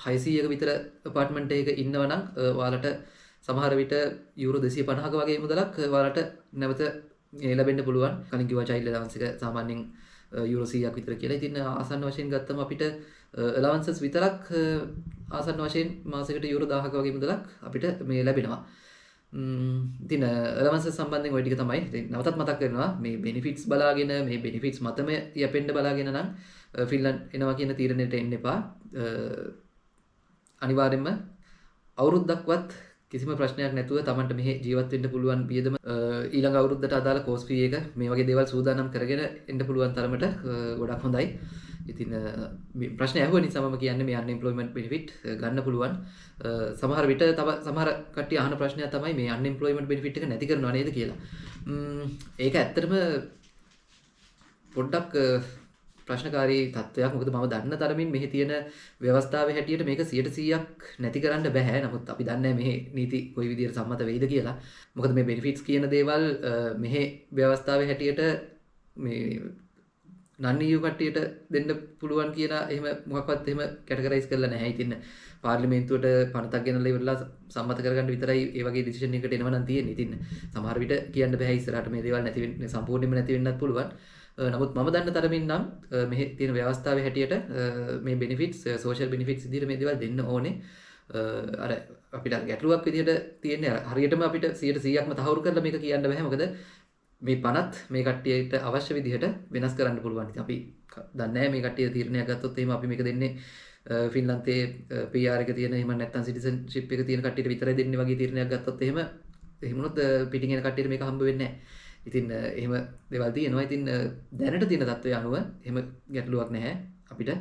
600ක විතර apartment එකක ඉන්නවා නම් ඔයාලට සමහර විට යුරෝ 250ක වගේ මුදලක් ඔයාලට නැවත ලැබෙන්න පුළුවන්. කලින් කිව්වා child allowance එක සාමාන්‍යයෙන් යුරෝ 100ක් විතර කියලා. ඉතින් ආසන්න වශයෙන් ගත්තම අපිට allowances විතරක් ආසන්න වශයෙන් මාසෙකට යුරෝ 1000ක වගේ මුදලක් අපිට මේ ලැබෙනවා. ඉතින් allowances සම්බන්ධයෙන් ওই ටික තමයි. ඉතින් නැවතත් මතක් කරනවා මේ benefits බලාගෙන මේ benefits මතම යැපෙන්න බලාගෙන නම් ෆින්ලන්ඩ් එනවා කියන තීරණයට එන්න එපා. අනිවාර්යයෙන්ම අවුරුද්දක්වත් කිසිම ප්‍රශ්නයක් නැතුව Tamanට මෙහි ජීවත් වෙන්න පුළුවන් වියදම ඊළඟ අවුරුද්දට අදාළ course fee එක මේ වගේ දේවල් සූදානම් කරගෙන එන්න පුළුවන් තරමට ගොඩක් හොඳයි. ඉතින් ප්‍රශ්න ඇහුව නිසා මම කියන්නේ මේ අන්එම්ප්ලොයිමන්ට් බෙනිෆිට් ගන්න පුළුවන්. සමහර විට තව සමහර කට්ටිය අහන ප්‍රශ්නයක් තමයි මේ අන්එම්ප්ලොයිමන්ට් බෙනිෆිට් එක නැති කරනව නේද කියලා. ඒක ඇත්තටම පොඩ්ඩක් ප්‍රශ්නකාරී තත්ත්වයක්. මොකද මම දන්න තරමින් මෙහි තියෙන ව්‍යවස්ථාවේ හැටියට මේක 100%ක් නැති කරන්න බෑ. නමුත් අපි දන්නේ නැහැ මෙහි නීති කොයි විදිහට සම්මත වෙයිද කියලා. මොකද මේ බෙනිෆිට්ස් කියන දේවල් මෙහි ව්‍යවස්ථාවේ හැටියට මේ නන්-EU කට්ටියට දෙන්න පුළුවන් කියලා එහෙම මොකක්වත් එහෙම කැටගරයිස් කරලා නැහැ. ඉතින් පාර්ලිමේන්තුවට පනතක් ගෙනල්ලා ඉවරලා සම්මත කරගන්න විතරයි ඒ වගේ ඩිසිෂන් එකකට එනවා නම් තියෙන්නේ. ඉතින් සමහර විට කියන්න බෑ ඉස්සරහට මේ දේවල් නැති වෙන්න සම්පූර්ණයෙන්ම නැති වෙන්නත් පුළුවන්. නමුත් මම දන්න තරමින් නම් මෙහි තියෙන ව්‍යවස්ථාවේ හැටියට මේ බෙනිෆිට්ස් සෝෂල් බෙනිෆිට්ස් විදිහට මේ දේවල් දෙන්න ඕනේ. අර අපිට ගැටලුවක් විදිහට තියෙන්නේ හරියටම අපිට 100%ක්ම තහවුරු කරලා මේක කියන්න බෑ. මොකද මේ පනත් මේ කට්ටියට අවශ්‍ය විදිහට වෙනස් කරන්න පුළුවන්. ඉතින් අපි දන්නේ නැහැ මේ කට්ටිය තීරණයක් ගත්තොත් එහෙම අපි මේක දෙන්නේ ෆින්ලන්තයේ PR එක තියෙන එහෙම නැත්නම් සිටිසන්ෂිප් එක තියෙන කට්ටියට විතරයි දෙන්නේ වගේ තීරණයක් ගත්තොත් එහෙම වුණොත් පිටින් එන කට්ටියට මේක හම්බ වෙන්නේ නැහැ. ඉතින් එහෙම දේවල් තියෙනවා. ඉතින් දැනට තියෙන තත්ත්වය අනුව එහෙම ගැටලුවක් නැහැ. අපිට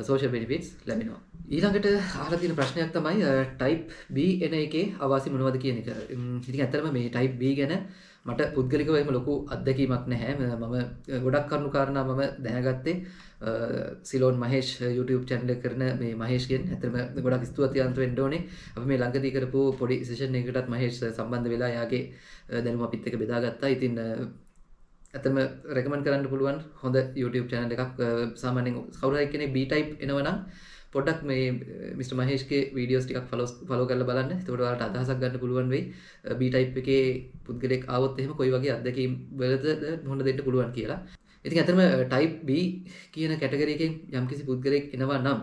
social benefits ලැබෙනවා. ඊළඟට අහලා තියෙන ප්‍රශ්නයක් තමයි type B එන එකේ අවාසි මොනවද කියන එක. ඉතින් ඇත්තටම මේ type B ගැන මට පුද්ගලිකව එහෙම ලොකු අත්දැකීමක් නැහැ. මම ගොඩක් කරුණු කාරණා මම දැනගත්තේ සිලෝන් මහේෂ් YouTube channel එක කරන මේ මහේෂ්ගෙන්. ඇත්තටම ගොඩක් ස්තුතිවන්ත වෙන්න ඕනේ. අපි මේ ළඟදී කරපු පොඩි සෙෂන් එකකටත් මහේෂ් සම්බන්ධ වෙලා යාගේ දැනුම අපිත් එක්ක බෙදාගත්තා. ඉතින් ඇත්තම රෙකමන්ඩ් කරන්න පුළුවන් හොඳ YouTube channel එකක්. සාමාන්‍යයෙන් කවුරු හරි කෙනෙක් B type එනවනම් පොඩ්ඩක් මේ මිස්ටර් මහේෂ්ගේ වීඩියෝස් ටිකක් ෆලෝ කරලා බලන්න. එතකොට ඔයාලට අදහසක් ගන්න පුළුවන් වෙයි. B type එකේ පුද්ගලෙක් ආවොත් එහෙම කොයි වගේ අත්දැකීම් වලද මොන දෙන්න පුළුවන් කියලා. ඉතින් ඇත්තටම type B කියන කැටගරි එකෙන් යම්කිසි පුද්ගලෙක් එනවා නම්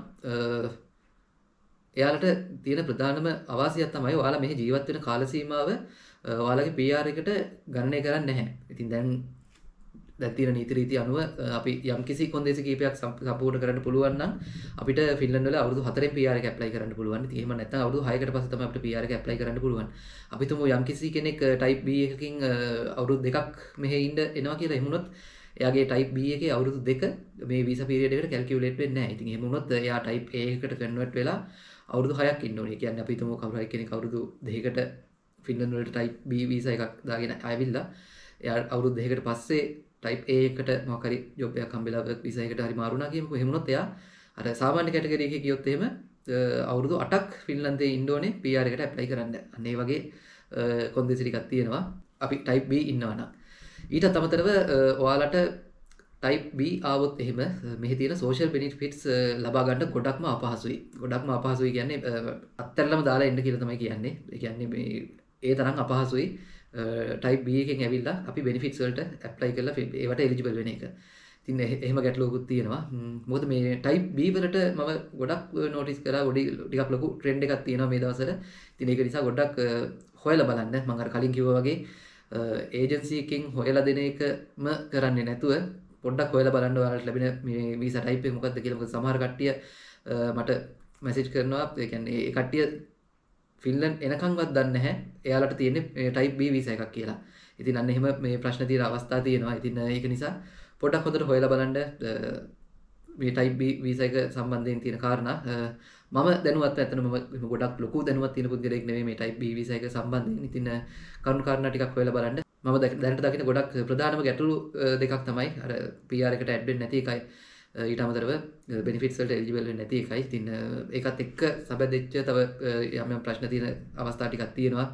එයාලට තියෙන ප්‍රධානම අවාසියක් තමයි ඔයාලා මෙහි ජීවත් වෙන කාල සීමාව ඔයාලගේ PR එකට ගණනය කරන්නේ නැහැ. ඉතින් දැන් තියෙන නීති රීති අනුව අපි යම්කිසි කොන්දේසි කීපයක් සම්පූර්ණ කරන්න පුළුවන් නම් අපිට ෆින්ලන්ඩ් වල අවුරුදු 4න් PR එක ඇප්ලයි කරන්න පුළුවන්. ඉතින් එහෙම නැත්නම් අවුරුදු 6කට පස්සේ තමයි අපිට PR එක ඇප්ලයි කරන්න පුළුවන්. අපි තුමු යම්කිසි කෙනෙක් type B එකකින් අවුරුදු 2ක් මෙහෙ ඉන්න එනවා කියලා එහෙම වුණොත් එයාගේ type B එකේ අවුරුදු 2 මේ visa period එකට calculate වෙන්නේ නැහැ. ඉතින් එහෙම වුණොත් එයා type A එකට convert වෙලා අවුරුදු 6ක් ඉන්න ඕනේ. කියන්නේ අපි තුමු කවුරු හරි කෙනෙක් අවුරුදු 2කට ෆින්ලන්ඩ් වලට type B visa එකක් දාගෙන ආවිල්ලා එයා අවුරුදු 2කට පස්සේ type A එකට මොකක් හරි ජොබ් එකක් හම්බෙලා work visa එකට හරි මාරුණා කියමුකෝ. එහෙම වුණොත් එයා අර සාමාන්‍ය කැටගරි එකේ ගියොත් එහෙම අවුරුදු 8ක් ෆින්ලන්තේ ඉන්න ඕනේ PR එකට ඇප්ලයි කරන්න. අන්න ඒ වගේ කොන්දේසි ටිකක් තියෙනවා අපි type B ඉන්නවා නම්. ඊටත් අමතරව ඔයාලට type B ආවොත් එහෙම මෙහි තියෙන social benefits ලබා ගන්න ගොඩක්ම අපහසුයි. ගොඩක්ම අපහසුයි කියන්නේ අත්තරලම දාලා එන්න කියලා තමයි කියන්නේ. ඒ කියන්නේ මේ ඒ තරම් අපහසුයි type B එකෙන් ඇවිල්ලා අපි benefits වලට apply කරලා ඒවට eligible වෙන එක. ඉතින් එහෙම ගැටලුවකුත් තියෙනවා. මොකද මේ type B වලට මම ගොඩක් notice කරා ටිකක් ලොකු trend එකක් තියෙනවා මේ දවස්වල. ඉතින් ඒක නිසා ගොඩක් හොයලා බලන්න. මම අර කලින් කිව්වා වගේ agency එකකින් හොයලා දෙන එකම කරන්නේ නැතුව පොඩ්ඩක් හොයලා බලන්න ඔයාලට ලැබෙන මේ visa type එක මොකක්ද කියලා. මොකද සමහර කට්ටිය මට message කරනවා. ඒ කියන්නේ ඒ කට්ටිය ෆින්ලන්ඩ් එනකන්වත් දන්නේ නැහැ එයාලට තියෙන්නේ type B visa එකක් කියලා. ඉතින් අන්න එහෙම මේ ප්‍රශ්න තියෙන අවස්ථා තියෙනවා. ඉතින් ඒක නිසා පොඩ්ඩක් හොඳට හොයලා බලන්න මේ type B visa එක සම්බන්ධයෙන් තියෙන කාරණා. මම දැනුවත් ඇත්තටම මම ගොඩක් ලොකු දැනුවත් තියෙන පුද්ගලයෙක් නෙවෙයි මේ type B visa එක සම්බන්ධයෙන්. ඉතින් කරුණු කාරණා ටිකක් හොයලා බලන්න. මම දැනට දකින ගොඩක් ප්‍රධානම ගැටලු දෙකක් තමයි අර PR එකට ඇඩ් වෙන්නේ නැති එකයි. ඊට අමතරව benefits වලට eligible වෙන්නේ නැති එකයි. ඉතින් ඒකත් එක්ක සබැදෙච්ච තව යම් ප්‍රශ්න තියෙන අවස්ථා ටිකක් තියෙනවා.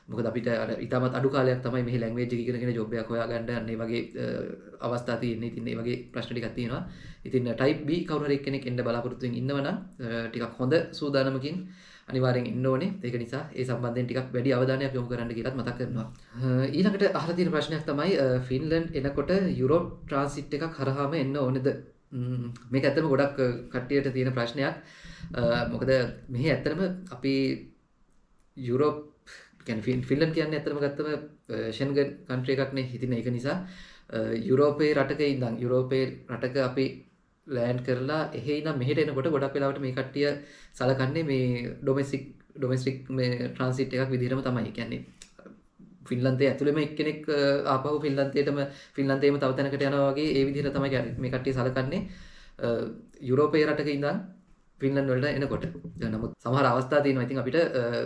මොකද අපිට අර ඊටමත් අඩු කාලයක් තමයි මෙහි language එක ඉගෙනගෙන job එකක් හොයාගන්න අන්න ඒ වගේ අවස්ථා තියෙන්නේ. ඉතින් ඒ වගේ ප්‍රශ්න ටිකක් තියෙනවා. ඉතින් type B කවුරු හරි කෙනෙක් එන්න බලාපොරොත්තු වෙමින් ඉන්නවා නම් ටිකක් හොඳ සූදානමකින් අනිවාර්යෙන් ඉන්න ඕනේ. ඒක නිසා ඒ සම්බන්ධයෙන් ටිකක් වැඩි අවධානයක් යොමු කරන්න කියලාත් මතක් කරනවා. ඊළඟට අහලා තියෙන ප්‍රශ්නයක් තමයි ෆින්ලන්ඩ් එනකොට යුරෝප් ට්‍රාන්සිට් එකක් හරහාම එන්න ඕනේද? මේක ඇත්තටම ගොඩක් කට්ටියට තියෙන ප්‍රශ්නයක්. මොකද මෙහි ඇත්තටම අපි යුරෝප් කියන්නේ ෆින්ලන්ඩ් කියන්නේ ඇත්තටම ගත්තම ෂෙන්ගන් කන්ට්‍රි එකක් නේ. ඉතින් ඒක නිසා යුරෝපයේ රටක ඉඳන් යුරෝපයේ රටක අපි ලෑන්ඩ් කරලා එහෙ ඉඳන් මෙහෙට එනකොට ගොඩක් වෙලාවට මේ කට්ටිය සලකන්නේ මේ ඩොමෙස්ටික් මේ ට්‍රාන්සිට් එකක් විදිහටම තමයි. කියන්නේ ෆින්ලන්තයේ ඇතුළේම එක්කෙනෙක් ආපහු ෆින්ලන්තයේම තව තැනකට යනවා වගේ ඒ විදිහට තමයි මේ කට්ටිය සලකන්නේ. යුරෝපයේ රටක ඉඳන් ෆින්ලන්ඩ් වලට එනකොට. නමුත් සමහර අවස්ථා තියෙනවා ඉතින් අපිට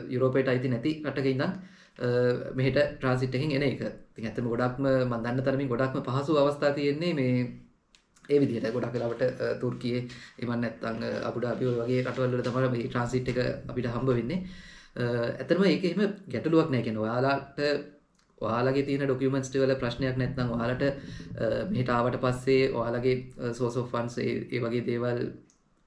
යුරෝපයට අයිති නැති රටක ඉඳන් මෙහෙට ට්‍රාන්සිට් එකකින් එන එක. ඉතින් ඇත්තම ගොඩක්ම මම දන්න තරමින් ගොඩක්ම පහසු අවස්ථා තියෙන්නේ මේ ඒ විදිහට ගොඩක් වෙලාවට තුර්කියේ එමන් නැත්නම් අබුඩාබි වගේ රටවල් වල තමයි මේ ට්‍රාන්සිට් එක අපිට හම්බ වෙන්නේ. ඇත්තටම ඒක එහෙම ගැටලුවක් නැහැ කියන්නේ ඔයාලට ඔයාලගේ තියෙන ඩොකියුමන්ට්ස් වල ප්‍රශ්නයක් නැත්නම් ඔයාලට මෙහෙට ආවට පස්සේ ඔයාලගේ සෝස් ඔෆ් ෆන්ඩ්ස් ඒ වගේ දේවල්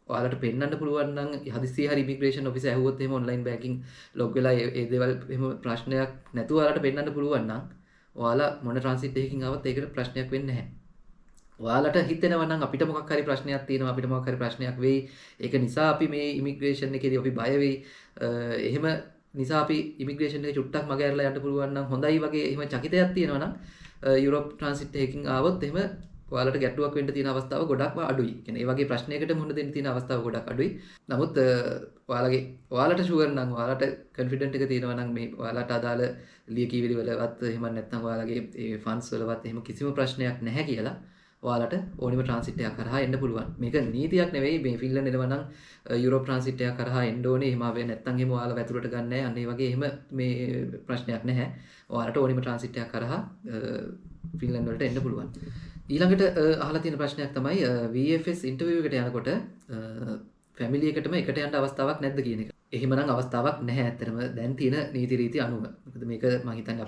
ඔයාලට පෙන්වන්න පුළුවන් නම් හදිස්සියේ හරි ඉමිග්‍රේෂන් ඔෆිස් ඇහුවොත් එහෙම ඔන්ලයින් බැංකින් ලොග් වෙලා ඒ දේවල් එහෙම ප්‍රශ්නයක් නැතුව ඔයාලට පෙන්වන්න පුළුවන් නම් ඔයාලා මොන ට්‍රාන්සිට් එකකින් ආවත් ඒකට ප්‍රශ්නයක් වෙන්නේ නැහැ. ඔයාලට හිතෙනවා නම් අපිට මොකක් හරි ප්‍රශ්නයක් තියෙනවා අපිට මොකක් හරි ප්‍රශ්නයක් වෙයි ඒක නිසා අපි මේ ඉමිග්‍රේෂන් එකේදී අපි බය වෙයි එහෙම නිසා අපි ඉමිග්‍රේෂන් එකේ චුට්ටක් මග ඇරලා යන්න පුළුවන් නම් හොඳයි වගේ එහෙම චකිතයක් තියෙනවා නම් යුරෝප් ට්‍රාන්සිට් එකකින් ආවොත් එහෙම ඔයාලට ගැටලුවක් වෙන්න තියෙන අවස්ථාව ගොඩක්ම අඩුයි. කියන්නේ ඒ වගේ ප්‍රශ්නයකට මුහුණ දෙන්න තියෙන අවස්ථාව ගොඩක් අඩුයි. නමුත් ඔයාලට ෂුවර් නම් ඔයාලට කන්ෆිඩන්ට් එක තියෙනවා නම් මේ ඔයාලට අදාළ ලියකියවිලි වලවත් එහෙම නැත්නම් ඔයාලගේ ඒ ෆන්ඩ්ස් වලවත් එහෙම කිසිම ප්‍රශ්නයක් නැහැ කියලා ඔයාලට ඕනිම ට්‍රාන්සිට් එකක් කරහා එන්න පුළුවන්. මේක නීතියක් නෙවෙයි මේ ෆින්ලන්ඩ් එනවා නම් යුරෝප් ට්‍රාන්සිට් එකක් කරහා එන්න ඕනේ. එහෙම ආවේ නැත්නම් එහෙම ඔයාලා වැතුරට ගන්න නැහැ. අන්න ඒ වගේ එහෙම මේ ප්‍රශ්නයක් නැහැ. ඔයාලට ඕනිම ට්‍රාන්සිට් එකක් කරහා ෆින්ලන්ඩ් වලට එන්න පුළුවන්. ඊළඟට අහලා තියෙන ප්‍රශ්නයක් තමයි VFS ඉන්ටර්විව් එකට යනකොට ෆැමිලි එකටම එකට යන්න අවස්ථාවක් නැද්ද කියන එක. එහෙමනම් අවස්ථාවක් නැහැ ඇත්තටම දැන් තියෙන නීති රීති අනුව. මොකද මේක මම හිතන්නේ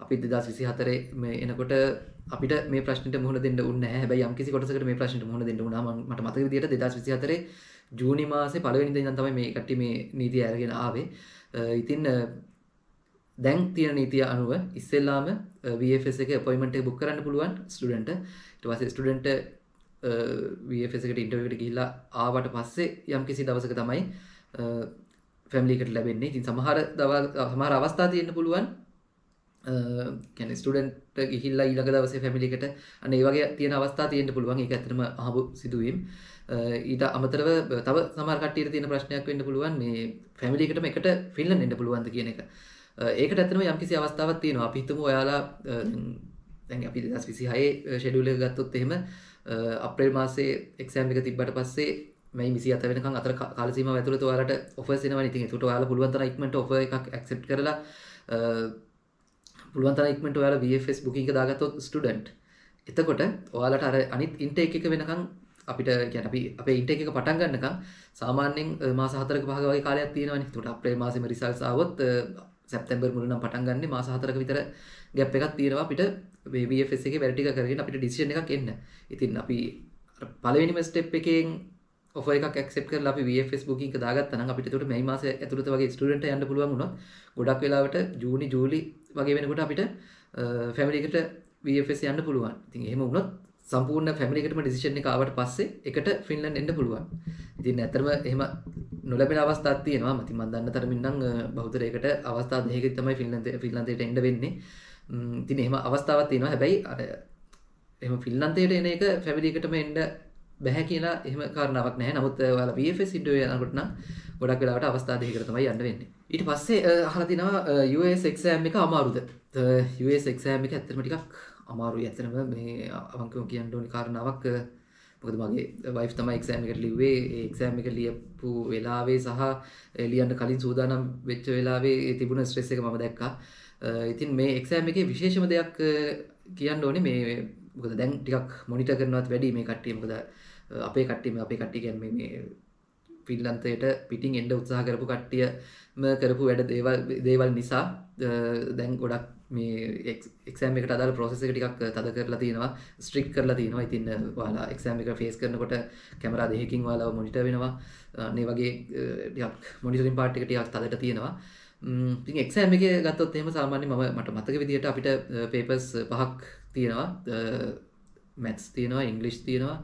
අපි 2024 මේ එනකොට අපිට මේ ප්‍රශ්නෙට මුහුණ දෙන්න උන්නේ නැහැ. හැබැයි යම්කිසි කොටසකට මේ ප්‍රශ්නෙට මුහුණ දෙන්න උනා. මට මතක විදිහට 2024 ජූනි මාසේ පළවෙනිදා ඉඳන් තමයි මේ කට්ටිය මේ නීතිය අරගෙන ආවේ. ඉතින් දැන් තියෙන නීතිය අනුව ඉස්සෙල්ලාම VFS එකේ අපොයින්ට්මන්ට් එක බුක් කරන්න පුළුවන් ස්ටුඩන්ට්. ඊට පස්සේ ස්ටුඩන්ට් VFS එකට ඉන්ටර්විව් එකට ගිහිල්ලා ආවට පස්සේ යම්කිසි දවසක තමයි ෆැමිලි එකට ලැබෙන්නේ. ඉතින් සමහර අවස්ථා තියෙන්න පුළුවන්. කියන්නේ ස්ටුඩන්ට් ගිහිල්ලා ඊළඟ දවසේ ෆැමිලි එකට අන්න ඒ වගේ තියෙන අවස්ථා තියෙන්න පුළුවන්. ඒක ඇත්තටම අහඹු සිදුවීම්. ඊට අමතරව තව සමහර කට්ටියට තියෙන ප්‍රශ්නයක් වෙන්න පුළුවන් මේ ෆැමිලි එකටම එකට ෆින්ලන්ඩ් එන්න පුළුවන්ද කියන එක. ඒකට ඇත්තටම යම්කිසි අවස්ථාවක් තියෙනවා. අපි හිතමු ඔයාලා දැන් අපි 2026 ෂෙඩියුල් එක ගත්තොත් එහෙම අප්‍රේල් මාසේ එක්සෑම් එක තිබ්බට පස්සේ මේ 27 වෙනකන් අතර කාල සීමාව ඇතුළත ඔයාලට ඔෆර්ස් එනවනේ. ඉතින් ඒකට ඔයාලා පුළුවන් තරම් ඉක්මනට ඔෆර් එකක් ඇක්සෙප්ට් කරලා පුළුවන් තරම් ඉක්මනට ඔයාලා VFS බුකින් එක දාගත්තොත් ස්ටුඩන්ට්. එතකොට ඔයාලට අර අනිත් ඉන්ටේක් එක වෙනකන් අපිට කියන්නේ අපි අපේ ඉන්ටේක් එක පටන් ගන්නකම් සාමාන්‍යයෙන් මාස 4ක 5ක වගේ කාලයක් තියෙනවනේ. ඒකට අප්‍රේල් මාසෙම රිසල්ට්ස් ආවොත් සැප්තැම්බර් මුල නම් පටන් ගන්න මාස 4ක විතර ගැප් එකක් තියෙනවා අපිට මේ VFS එකේ වැඩ ටික කරගෙන අපිට ඩිසිෂන් එකක් එන්න. ඉතින් අපි පළවෙනිම ස්ටෙප් එකෙන් ඔෆර් එකක් ඇක්සෙප්ට් කරලා අපි VFS බුකින් එක දාගත්තා නම් අපිට ඒකට මේ මාසයේ ඇතුළත වගේ ස්ටුඩන්ට් යන්න පුළුවන් වුණොත් ගොඩක් වෙලාවට ජූනි ජූලි වගේ වෙනකොට අපිට ෆැමිලි එකට VFS යන්න පුළුවන්. ඉතින් එහෙම වුණොත් සම්පූර්ණ ෆැමිලි එකටම ඩිසිෂන් එක ආවට පස්සේ එකට ෆින්ලන්ඩ් එන්න පුළුවන්. ඉතින් ඇත්තටම එහෙම නොලැබෙන අවස්ථාවක් තියෙනවා. ඉතින් මම දන්න තරමින් නම් බහුතරයකට අවස්ථා දෙකකින් තමයි ෆින්ලන්තයට එන්න වෙන්නේ. ඉතින් එහෙම අවස්ථාවක් තියෙනවා. හැබැයි අර එහෙම ෆින්ලන්තයට එන එක ෆැමිලි එකටම එන්න බැහැ කියලා එහෙම කාරණාවක් නැහැ. නමුත් ඔයාලා VFS ඉන්ටර්විව් යනකොට නම් ගොඩක් වෙලාවට අවස්ථා දෙකකට තමයි යන්න වෙන්නේ. ඊට පස්සේ අහලා තිනවා US exam එක අමාරුද? US exam එක ඇත්තටම ටිකක් අමාරුයි. ඇත්තටම මේ අවංකව කියන්න ඕනි කාරණාවක් මොකද මගේ වයිෆ් තමයි එක්සෑම් එකට ලිව්වේ. ඒ එක්සෑම් එක ලියපු වෙලාවේ සහ ලියන්න කලින් සූදානම් වෙච්ච වෙලාවේ තිබුණ ස්ට්‍රෙස් එක මම දැක්කා. ඉතින් මේ එක්සෑම් එකේ විශේෂම දෙයක් කියන්න ඕනේ මේ මොකද දැන් ටිකක් මොනිටර් කරනවත් වැඩි මේ කට්ටිය. මොකද අපේ කට්ටිය කියන්නේ මේ ෆින්ලන්තයට පිටින් එන්න උත්සාහ කරපු කට්ටියම කරපු වැඩ දේවල් නිසා දැන් ගොඩක් මේ එක්සෑම් එකට අදාළ ප්‍රොසෙස් එක ටිකක් තද කරලා තියෙනවා, ස්ට්‍රික්ට් කරලා තියෙනවා. ඉතින් ඔයාලා එක්සෑම් එක ෆේස් කරනකොට කැමරා දෙකකින් ඔයාලව මොනිටර් වෙනවා. මේ වගේ ටිකක් මොනිටරින් පාර්ට් එක ටිකක් තදට තියෙනවා. ඉතින් එක්සෑම් එකේ ගත්තොත් එහෙම සාමාන්‍යයෙන් මට මතක විදිහට අපිට පේපර්ස් 5ක් තියෙනවා. මැත්ස් තියෙනවා, ඉංග්‍රීසි තියෙනවා,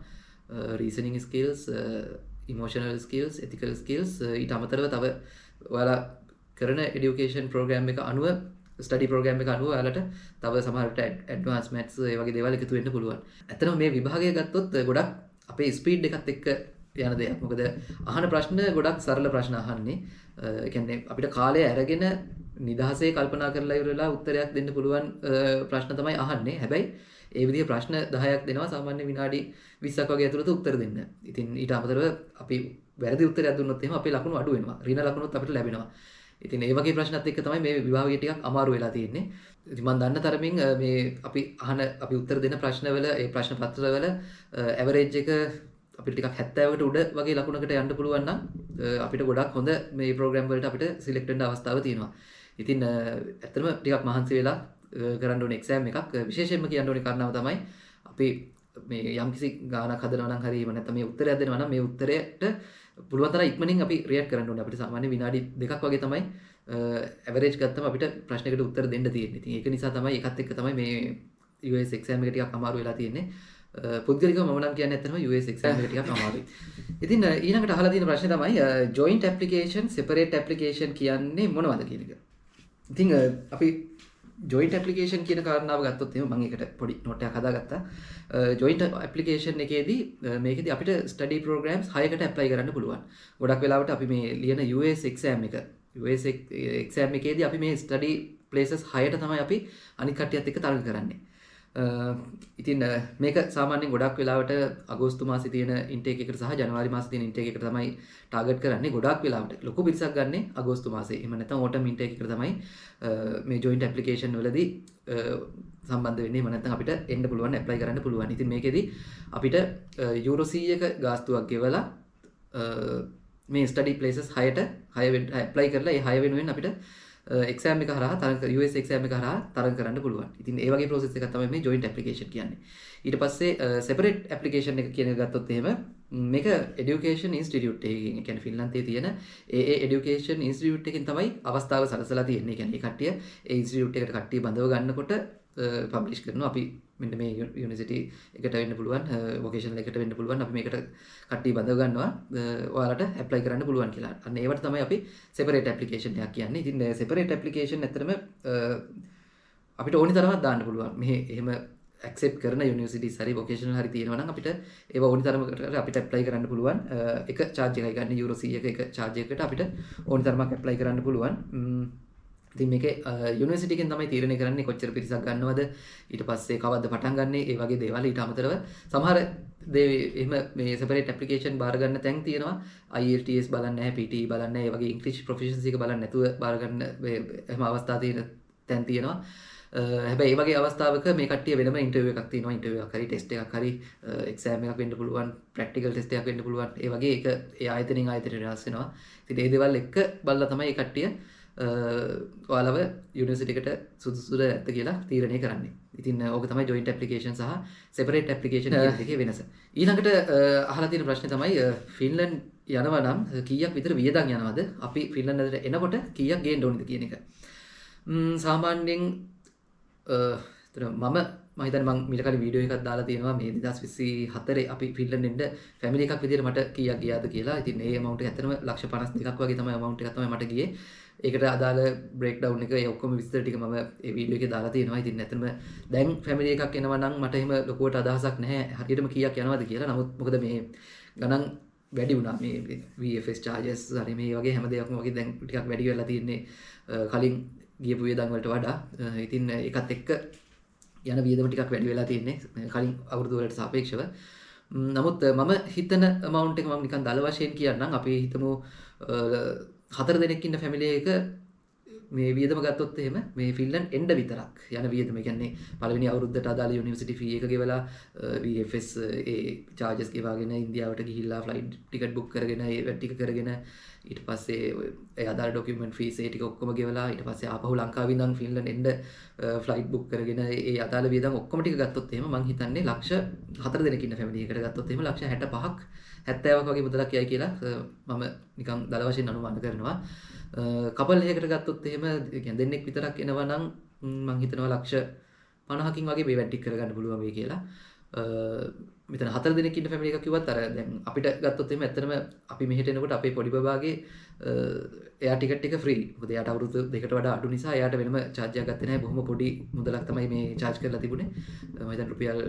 reasoning skills, emotional skills, ethical skills. ඊට අමතරව තව ඔයාලා කරන එඩියුකේෂන් ප්‍රෝග්‍රෑම් එක අනුව ස්ටඩි ප්‍රෝග්‍රෑම් එක අනුව ඔයාලට තව සමහරට ඇඩ්වාන්ස් මැත්ස් ඒ වගේ දේවල් එකතු වෙන්න පුළුවන්. ඇත්තටම මේ විභාගය ගත්තොත් ගොඩක් අපේ ස්පීඩ් එකත් එක්ක යන දෙයක්. මොකද අහන ප්‍රශ්න ගොඩක් සරල ප්‍රශ්න අහන්නේ. ඒ කියන්නේ අපිට කාලය අරගෙන නිදහසේ කල්පනා කරලා ඉවරලා උත්තරයක් දෙන්න පුළුවන් ප්‍රශ්න තමයි අහන්නේ. හැබැයි ඒ විදිහේ ප්‍රශ්න 10ක් දෙනවා සාමාන්‍ය විනාඩි 20ක් වගේ ඇතුළත උත්තර දෙන්න. ඉතින් ඊට අමතරව අපි වැරදි උත්තරයක් දුන්නොත් එහෙම අපේ ලකුණු අඩු වෙනවා. ඍණ ලකුණුත් අපිට ලැබෙනවා. ඉතින් ඒ වගේ ප්‍රශ්නත් එක්ක තමයි මේ විභාගය ටිකක් අමාරු වෙලා තියෙන්නේ. ඉතින් මම දන්න තරමින් මේ අපි උත්තර දෙන ප්‍රශ්නවල ඒ ප්‍රශ්න පත්‍රවල ඇවරේජ් එක අපිට ටිකක් 70කට උඩ වගේ ලකුණකට යන්න පුළුවන් නම් අපිට ගොඩක් හොඳ මේ ප්‍රෝග්‍රෑම් වලට අපිට සිලෙක්ට් වෙන්න අවස්ථාව තියෙනවා. ඉතින් ඇත්තටම ටිකක් මහන්සි වෙලා කරන්න ඕනේ එක්සෑම් එකක්. විශේෂයෙන්ම කියන්න ඕනේ කාරණාව තමයි අපි මේ යම්කිසි ගානක් හදනවා නම් හරි එහෙම නැත්නම් මේ උත්තරයක් දෙනවා නම් මේ උත්තරයට පුළුවන් තරම් ඉක්මනින් අපි රියැක්ට් කරන්න ඕනේ. අපිට සාමාන්‍ය විනාඩි 2ක් වගේ තමයි ඇවරේජ් ගත්තම අපිට ප්‍රශ්නයකට උත්තර දෙන්න තියෙන්නේ. ඉතින් ඒක නිසා තමයි ඒකත් එක්ක තමයි මේ US එක්සෑම් එක ටිකක් අමාරු වෙලා තියෙන්නේ. පුද්ගලිකව මම නම් කියන්නේ ඇත්තටම US එක්සෑම් එක ටිකක් අමාරුයි. ඉතින් ඊළඟට අහලා තියෙන ප්‍රශ්නේ තමයි joint application separate application කියන්නේ මොනවද කියන එක. ඉතින් අපි joint application කියන කාරණාව ගත්තොත් එහෙනම් මම ඒකට පොඩි නෝට් එකක් හදාගත්තා. joint application එකේදී මේකෙදී අපිට study programs 6කට apply කරන්න පුළුවන්. ගොඩක් වෙලාවට අපි මේ ලියන US exam එකේදී අපි මේ study places 6ට තමයි අපි අනිත් කට්ටියත් එක්ක තරඟ කරන්නේ. ඉතින් මේක සාමාන්‍යයෙන් ගොඩක් වෙලාවට අගෝස්තු මාසේ තියෙන ඉන්ටේක් එකට සහ ජනවාරි මාසේ තියෙන ඉන්ටේක් එකට තමයි ටාගට් කරන්නේ. ගොඩක් වෙලාවට ලොකු පිරිසක් ගන්නෙ අගෝස්තු මාසේ. එහෙම නැත්නම් ඕටම් ඉන්ටේක් එකට තමයි මේ ජොයින්ට් ඇප්ලිකේෂන් වලදී සම්බන්ධ වෙන්නේ. එහෙම නැත්නම් අපිට එන්න පුළුවන්, ඇප්ලයි කරන්න පුළුවන්. ඉතින් මේකෙදි අපිට යූරෝ 100ක ගාස්තුවක් ගෙවලා මේ ස්ටඩි ප්ලේසස් 6ට ඇප්ලයි කරලා ඒ 6 වෙනුවෙන් අපිට එක්සෑම් එක හරහා තරඟ US එක්සෑම් එක හරහා තරඟ කරන්න පුළුවන්. ඉතින් ඒ වගේ process එකක් තමයි මේ joint application කියන්නේ. ඊට පස්සේ separate application එක කියන එක ගත්තොත් එහෙම මේක education institute එකකින්, ඒ කියන්නේ ෆින්ලන්තයේ තියෙන education institute එකකින් තමයි අවස්ථාව සලසලා තියෙන්නේ. ඒ කියන්නේ කට්ටිය ඒ institute එකට කට්ටිය බඳව ගන්නකොට publish කරනවා. අපි මෙන්න මේ university එකට වෙන්න පුළුවන්, vocational එකට වෙන්න පුළුවන්. අපි මේකට කට්ටිය බඳව ගන්නවා. ඔයාලට apply කරන්න පුළුවන් කියලා. අන්න ඒවට තමයි අපි separate application එකක් කියන්නේ. ඉතින් separate application ඇත්තටම අපිට ඕනි තරමක් දාන්න පුළුවන්. මෙහි එහෙම accept කරන universities හරි vocational හරි තියෙනවා නම් අපිට ඒව ඕනි තරමකට අපිට apply කරන්න පුළුවන්. එක charge එකයි ගන්න euro 100ක එක charge එකකට අපිට ඕනි තරමක් apply කරන්න පුළුවන්. ඉතින් මේකේ යුනිවර්සිටි එකෙන් තමයි තීරණය කරන්නේ කොච්චර පිරිසක් ගන්නවද, ඊට පස්සේ කවද්ද පටන් ගන්නෙ, ඒ වගේ දේවල්. ඊට අමතරව සමහර එහෙම මේ separate application බාර ගන්න තැන් තියෙනවා. IELTS බලන්නේ නැහැ, PTE බලන්නේ නැහැ, ඒ වගේ English proficiency එක බලන්නේ නැතුව බාර ගන්න එහෙම අවස්ථා තියෙන තැන් තියෙනවා. හැබැයි ඒ වගේ අවස්ථාවක මේ කට්ටිය වෙනම ඉන්ටර්විව් එකක් තියෙනවා. ඉන්ටර්විව් එකක් හරි ටෙස්ට් එකක් හරි එක්සෑම් එකක් වෙන්න පුළුවන්, ප්‍රැක්ටිකල් ටෙස්ට් එකක් වෙන්න පුළුවන්. ඒ වගේ ඒක ඒ ආයතනෙන් ආයතනයට වෙනස් වෙනවා. ඉතින් ඒ දේවල් එක්ක බලලා තමයි මේ කට්ටිය ඔයාලව යුනිවර්සිටි එකට සුදුසුද නැද්ද කියලා තීරණය කරන්නේ. ඉතින් ඕක තමයි joint application සහ separate application කියන දෙකේ වෙනස. ඊළඟට අහලා තියෙන ප්‍රශ්නේ තමයි ෆින්ලන්ඩ් යනවා නම් කීයක් විතර වියදම් යනවද? අපි ෆින්ලන්ඩ් එනකොට කීයක් ගේන්න ඕනද කියන එක. සාමාන්‍යයෙන් මම හිතන්නේ මම මීට කලින් වීඩියෝ එකක් දාලා තියෙනවා මේ 2024 අපි ෆින්ලන්ඩ් එන්න ෆැමිලි එකක් විදිහට මට කීයක් ගියාද කියලා. ඉතින් ඒ amount එක ඇත්තටම ලක්ෂ 52ක් වගේ තමයි amount එක තමයි මට ගියේ. ඒකට අදාළ බ්‍රේක්ඩවුන් එක ඒ ඔක්කොම විස්තර ටික මම ඒ වීඩියෝ එකේ දාලා තියෙනවා. ඉතින් ඇත්තටම දැන් ෆැමිලි එකක් එනවා නම් මට එහෙම ලොකුවට අදහසක් නැහැ හරියටම කීයක් යනවද කියලා. නමුත් මොකද මේ ගණන් වැඩි වුණා මේ VFS charges හරි මේ වගේ හැම දෙයක්ම වගේ දැන් ටිකක් වැඩි වෙලා තියෙන්නේ කලින් ගියපු වියදම් වලට වඩා. ඉතින් ඒකත් එක්ක යන වියදම ටිකක් වැඩි වෙලා තියෙන්නේ කලින් අවුරුදු වලට සාපේක්ෂව. නමුත් මම හිතන amount එක මම නිකන් දල වශයෙන් කියන්නම්. අපි හිතමු 4 දෙනෙක් ඉන්න ෆැමිලි එක මේ වියදම ගත්තොත් එහෙම මේ ෆින්ලන්ඩ් එන්න විතරක් යන වියදම. ඒ කියන්නේ පළවෙනි අවුරුද්දට අදාළ යුනිවර්සිටි ෆී එක ගෙවලා VFS ඒ charges ගෙවාගෙන ඉන්දියාවට ගිහිල්ලා ෆ්ලයිට් ටිකට් බුක් කරගෙන ඒ වැඩ ටික කරගෙන ඊට පස්සේ ඒ අදාළ ડોකියුමන්ට් ෆීස් ඒ ටික ඔක්කොම ගෙවලා ඊට පස්සේ ආපහු ලංකාවේ ඉඳන් ෆින්ලන්ඩ් එන්න ෆ්ලයිට් බුක් කරගෙන ඒ අදාළ වියදම් ඔක්කොම ටික ගත්තොත් එහෙම මං හිතන්නේ ලක්ෂ 4 දෙනෙක් ඉන්න ෆැමිලි එකකට ගත්තොත් එහෙම ලක්ෂ 65ක් 70ක් වගේ මුදලක් යයි කියලා මම නිකන් දල වශයෙන් අනුමාන කරනවා. කපල් එකකට ගත්තොත් එහෙම කියන්නේ දෙන්නෙක් විතරක් එනවා නම් මං හිතනවා ලක්ෂ 50කින් වගේ මේ වැඩ ටික කරගන්න පුළුවන් වෙයි කියලා. මෙතන 4 දෙනෙක් ඉන්න ෆැමිලි එකක් කිව්වත් අර දැන් අපිට ගත්තොත් එහෙම ඇත්තටම අපි මෙහෙට එනකොට අපේ පොඩි බබාගේ එයා ටිකට් එක ෆ්‍රී. මොකද එයාට අවුරුදු 2කට වඩා අඩු නිසා එයාට වෙනම charge එකක් ගත්තේ නැහැ. බොහොම පොඩි මුදලක් තමයි මේ charge කරලා තිබුණේ. මම හිතන්නේ රුපියල්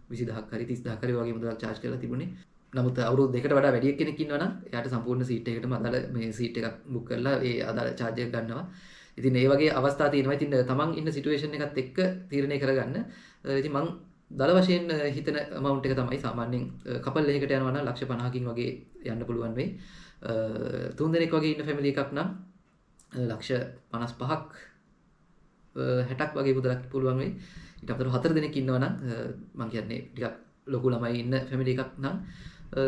20000ක් හරි 30000ක් හරි වගේ මුදලක් charge කරලා තිබුණේ. නමුත් අවුරුදු 2කට වඩා වැඩි කෙනෙක් ඉන්නවා නම් එයාට සම්පූර්ණ සීට් එකකටම අදාළ මේ සීට් එකක් බුක් කරලා ඒ අදාළ charge එක ගන්නවා. ඉතින් ඒ වගේ අවස්ථා තියෙනවා. ඉතින් තමන් ඉන්න සිටුේෂන් එකත් එක්ක තීරණය කරගන්න. ඉතින් මං දල වශයෙන් හිතන amount එක තමයි සාමාන්‍යයෙන් කපල් එකකට යනවා නම් ලක්ෂ 50කින් වගේ යන්න පුළුවන් වෙයි. තුන් දෙනෙක් වගේ ඉන්න ෆැමිලි එකක් නම් ලක්ෂ 55ක් 60ක් වගේ මුදලක් පුළුවන් වෙයි. ඊට අමතරව 4 දෙනෙක් ඉන්නවා නම් මම කියන්නේ ටිකක් ලොකු ළමයි ඉන්න ෆැමිලි එකක් නම්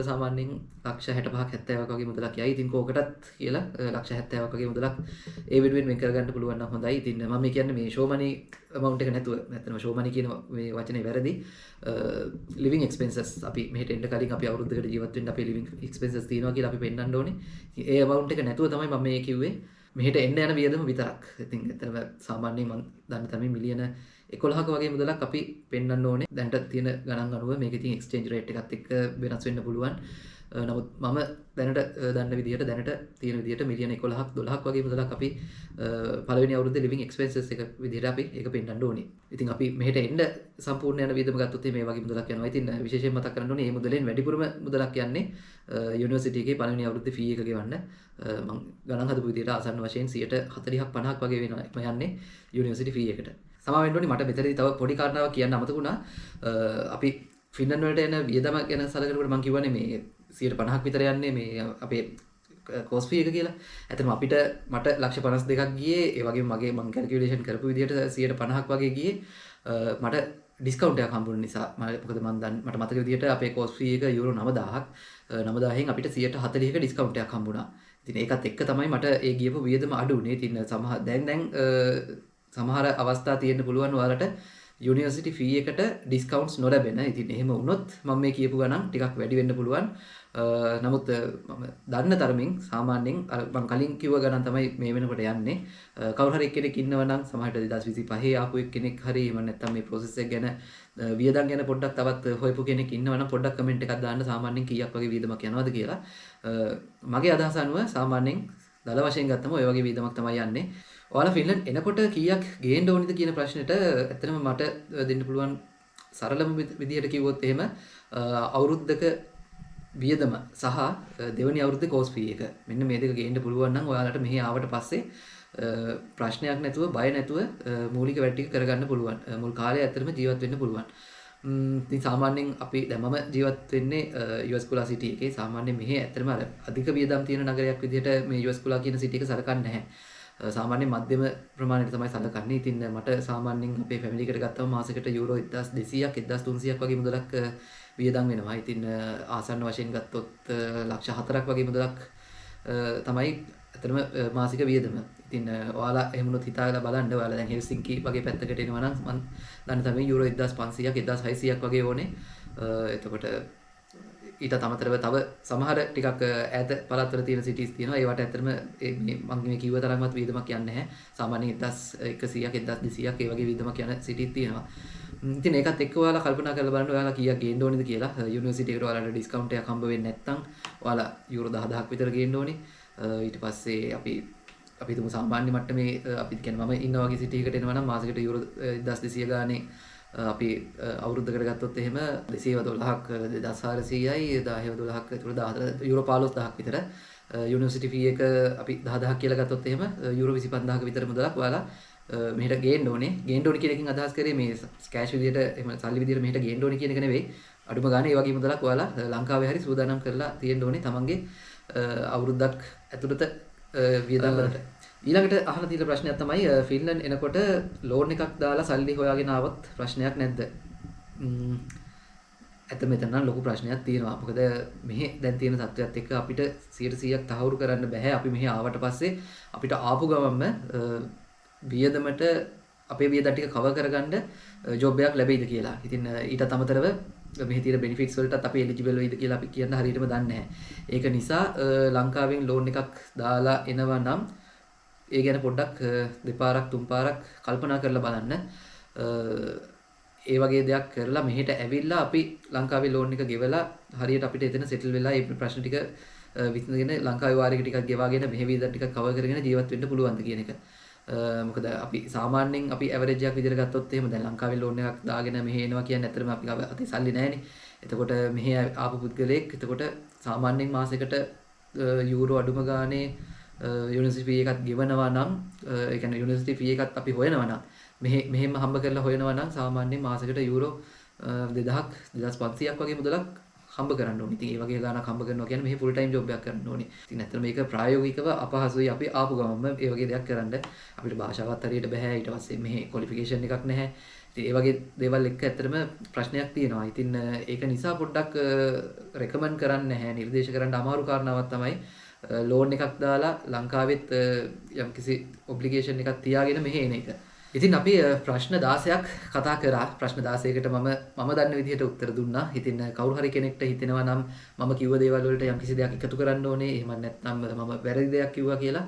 සාමාන්‍යයෙන් ලක්ෂ 65ක් 70ක් වගේ මුදලක් යයි. ඉතින් කෝකටත් කියලා ලක්ෂ 70ක් වගේ මුදලක් ඒ වෙනුවෙන් වෙන් කරගන්න පුළුවන් නම් හොඳයි. ඉතින් මම කියන්නේ මේ ෂෝ මනි amount එක නැතුව නැත්නම් ෂෝ මනි කියන මේ වචනේ වැරදි. living expenses අපි මෙහෙට එන්න කලින් අපි අවුරුද්දකට ජීවත් වෙන්න අපේ living expenses තියෙනවා කියලා අපි පෙන්නන්න ඕනේ. ඉතින් ඒ amount එක නැතුව තමයි මම මේ කිව්වේ. මෙහෙට එන්න යන වියදම විතරක්. ඉතින් එතනම සාමාන්‍යයෙන් මම දන්න තමයි මිලියන 11ක වගේ මුදලක් අපි පෙන්වන්න ඕනේ. දැන්ට තියෙන ගණන් අනුව මේක ඉතින් එක්ස්චේන්ජ් රේට් එකත් එක්ක වෙනස් වෙන්න පුළුවන්. නමුත් මම දැනට දන්න විදිහට දැනට තියෙන විදිහට මිලියන 11ක් 12ක් වගේ මුදලක් අපි පළවෙනි අවුරුද්දේ living expenses එක විදිහට අපි ඒක පෙන්වන්න ඕනේ. ඉතින් අපි මෙහෙට එන්න සම්පූර්ණ යන වියදම ගත්තොත් මේ වගේ මුදලක් යනවා. ඉතින් විශේෂයෙන් මතක් කරන්න ඕනේ මේ මුදලෙන් වැඩිපුරම මුදලක් යන්නේ යුනිවර්සිටි එකේ පළවෙනි අවුරුද්දේ ෆී එක ගෙවන්න. මම ගණන් හදපු විදිහට ආසන්න වශයෙන් 40ක් 50ක් වගේ වෙනවා යන්නේ යුනිවර්සිටි ෆී එකට. සමා වෙන්න ඕනේ මට මෙතනදී තව පොඩි කාරණාවක් කියන්න අමතක වුණා. අපි ෆින්ලන්ඩ් වලට එන වියදම ගැන සලකනකොට මම කියවනේ මේ 50ක් විතර යන්නේ මේ අපේ කෝස් ෆී එක කියලා. ඇත්තටම අපිට මට ලක්ෂ 52ක් ගියේ ඒ වගේම මම කැල්කියුලේෂන් කරපු විදිහට 50ක් වගේ ගියේ මට ඩිස්කවුන්ට් එකක් හම්බුන නිසා. මොකද මට මතක විදිහට අපේ කෝස් ෆී එක යුරෝ 9000ක් 9000න් අපිට 140ක ඩිස්කවුන්ට් එකක් හම්බුණා. ඉතින් ඒකත් එක්ක තමයි මට ඒ ගියපු වියදම අඩු වුනේ. ඉතින් දැන් සමහර අවස්ථා තියෙන්න පුළුවන් ඔයාලට යුනිවර්සිටි ෆී එකට ඩිස්කවුන්ට්ස් නොලැබෙන. ඉතින් එහෙම වුණොත් මම මේ කියපු ගණන් ටිකක් වැඩි වෙන්න පුළුවන්. නමුත් මම දන්න තරමින් සාමාන්‍යයෙන් අර මම කලින් කිව්ව ගණන් තමයි මේ වෙනකොට යන්නේ. කවුරු හරි කෙනෙක් ඉන්නවා නම් සමහරට 2025 ආපු කෙනෙක් හරි එහෙම නැත්නම් මේ process එක ගැන වියදම් ගැන පොඩ්ඩක් තවත් හොයපු කෙනෙක් ඉන්නවා නම් පොඩ්ඩක් කමෙන්ට් එකක් දාන්න සාමාන්‍යයෙන් කීයක් වගේ වියදමක් යනවද කියලා. මගේ අදහස අනුව සාමාන්‍යයෙන් දල වශයෙන් ගත්තම ඔය වගේ වියදමක් තමයි යන්නේ. ඔයාලා ෆින්ලන්ඩ් එනකොට කීයක් ගේන්න ඕනිද කියන ප්‍රශ්නෙට ඇත්තටම මට දෙන්න පුළුවන් සරලම විදිහට කිව්වොත් එහෙම අවුරුද්දක වියදම සහ දෙවෙනි අවුරුද්දේ කෝස් ෆී එක මෙන්න මේ දෙක ගේන්න පුළුවන් නම් ඔයාලට මෙහි ආවට පස්සේ ප්‍රශ්නයක් නැතුව බය නැතුව මූලික වැඩ ටික කරගන්න පුළුවන්. මුල් කාලේ ඇත්තටම ජීවත් වෙන්න පුළුවන්. ඉතින් සාමාන්‍යයෙන් අපි දැන් මම ජීවත් වෙන්නේ US කුලා සිටි එකේ. සාමාන්‍යයෙන් මෙහි ඇත්තටම අර අධික වියදම් තියෙන නගරයක් විදිහට මේ US කුලා කියන සිටි එක සලකන්නේ නැහැ. සාමාන්‍යයෙන් මධ්‍යම ප්‍රමාණයට තමයි සලකන්නේ. ඉතින් මට සාමාන්‍යයෙන් අපේ ෆැමිලි එකට ගත්තම මාසෙකට යුරෝ 1200ක් 1300ක් වගේ මුදලක් වියදම් වෙනවා. ඉතින් ආසන්න වශයෙන් ගත්තොත් ලක්ෂ 4ක් වගේ මුදලක් තමයි අතරම මාසික වියදම. ඉතින් ඔයාලා එහෙම උනොත් හිතාලා බලන්න. ඔයාලා දැන් හෙල්සින්කි වගේ පැත්තකට එනවා නම් මම දන්න තමයි යුරෝ 1500ක් 1600ක් වගේ ඕනේ. එතකොට ඊට අමතරව තව සමහර ටිකක් ඈත පළාත්වල තියෙන සිටිස් තියෙනවා. ඒවට ඇත්තටම මේ මම මේ කිව්ව තරම්වත් වියදමක් යන්නේ නැහැ. සාමාන්‍යයෙන් 1100ක් 1200ක් ඒ වගේ වියදමක් යන සිටිස් තියෙනවා. ඉතින් ඒකත් එක්ක ඔයාලා කල්පනා කරලා බලන්න ඔයාලා කීයක් ගේන්න ඕනේද කියලා. යුනිවර්සිටි එකට ඔයාලට ඩිස්කවුන්ට් එකක් හම්බ වෙන්නේ නැත්නම් ඔයාලා යුරෝ 10000ක් විතර ගේන්න ඕනේ. ඊට පස්සේ අපි හිතමු සාමාන්‍ය මට්ටමේ අපි කියන්නේ මම ඉන්න වගේ සිටි එකකට එනවා නම් මාසෙකට යුරෝ 1200 ගානේ අපි අවුරුද්දකට ගත්තොත් එහෙම 212ක් 2400යි 1012ක් ඒතකොට 14 යුරෝ 15000ක් විතර යුනිවර්සිටි ෆී එක අපි 10000ක් කියලා ගත්තොත් එහෙම යුරෝ 25000ක විතර මුදලක් ඔයාලා මෙහෙට ගේන්න ඕනේ. ගේන්න ඕනේ කියන එකෙන් අදහස් කරේ මේ කෑෂ් විදියට එහෙම සල්ලි විදියට මෙහෙට ගේන්න ඕනේ කියන එක නෙවෙයි. අඩුම ගානේ ඒ වගේ මුදලක් ඔයාලා ලංකාවේ හරි සූදානම් කරලා තියෙන්න ඕනේ තමන්ගේ අවුරුද්දක් ඇතුළත වියදම් වලට. ඊළඟට අහන තියෙන ප්‍රශ්නයක් තමයි ෆින්ලන්ඩ් එනකොට ලෝන් එකක් දාලා සල්ලි හොයාගෙන ආවොත් ප්‍රශ්නයක් නැද්ද? ඇත්ත මෙතන නම් ලොකු ප්‍රශ්නයක් තියෙනවා. මොකද මෙහි දැන් තියෙන තත්ත්වයක් එක්ක අපිට 100%ක් තහවුරු කරන්න බෑ. අපි මෙහි ආවට පස්සේ අපිට ආපු ගමන්ම වියදමට අපේ වියදම් ටික කවර් කරගන්න ජොබ් එකක් ලැබෙයිද කියලා. ඉතින් ඊටත් අමතරව මෙහි තියෙන බෙනිෆිට්ස් වලටත් අපි එලිජිබල් වෙයිද කියලා අපි කියන්න හරියටම දන්නේ නැහැ. ඒක නිසා ලංකාවෙන් ලෝන් එකක් දාලා එනවා නම් ඒ ගැන පොඩ්ඩක් දෙපාරක් තුන් පාරක් කල්පනා කරලා බලන්න. ඒ වගේ දෙයක් කරලා මෙහෙට ඇවිල්ලා අපි ලංකාවේ ලෝන් එක ගෙවලා හරියට අපිට එතන සෙටල් වෙලා මේ ප්‍රශ්න ටික විසඳගෙන ලංකාවේ වාරික ටිකක් ගෙවාගෙන මෙහෙ වියදම් ටිකක් කවර් කරගෙන ජීවත් වෙන්න පුළුවන්ද කියන එක. මොකද අපි සාමාන්‍යයෙන් අපි ඇවරේජ් එකක් විදිහට ගත්තොත් එහෙම දැන් ලංකාවේ ලෝන් එකක් දාගෙන මෙහෙ එනවා කියන්නේ ඇත්තටම අපි අතේ සල්ලි නැහැනේ. එතකොට මෙහෙ ආපු පුද්ගලයෙක් එතකොට සාමාන්‍යයෙන් මාසෙකට යූරෝ අඩුම ගානේ යුනිවර්සිටි ෆී එකත් ගෙවනවා නම් ඒ කියන්නේ යුනිවර්සිටි ෆී එකත් අපි හොයනවා නම් මෙහෙම හම්බ කරලා හොයනවා නම් සාමාන්‍යයෙන් මාසෙකට යූරෝ 2000ක් 2500ක් වගේ මුදලක් හම්බ කරන්න ඕනේ. ඉතින් ඒ වගේ ගාණක් හම්බ කරනවා කියන්නේ මෙහි ෆුල් ටයිම් ජොබ් එකක් කරන්න ඕනේ. ඉතින් ඇත්තට මේක ප්‍රායෝගිකව අපහසුයි අපි ආපු ගමන්ම ඒ වගේ දෙයක් කරන්න. අපිට භාෂාවත් හරියට බෑ. ඊට පස්සේ මෙහි ක්වොලිෆිකේෂන් එකක් නැහැ. ඉතින් ඒ වගේ දේවල් එක්ක ඇත්තටම ප්‍රශ්නයක් තියෙනවා. ඉතින් ඒක නිසා පොඩ්ඩක් රෙකමන්ඩ් කරන්නේ නැහැ. නිර්දේශ කරන්න අමාරු කාරණාවක් තමයි ලෝන් එකක් දාලා ලංකාවෙත් යම්කිසි ඔබ්ලිගේෂන් එකක් තියාගෙන මෙහෙ එන එක. ඉතින් අපි ප්‍රශ්න 16ක් කතා කරා. ප්‍රශ්න 16කට මම දන්න විදිහට උත්තර දුන්නා. ඉතින් කවුරු හරි කෙනෙක්ට හිතෙනවා නම් මම කිව්ව දේවල් වලට යම්කිසි දෙයක් එකතු කරන්න ඕනේ. එහෙම නැත්නම් මම වැරදි දෙයක් කිව්වා කියලා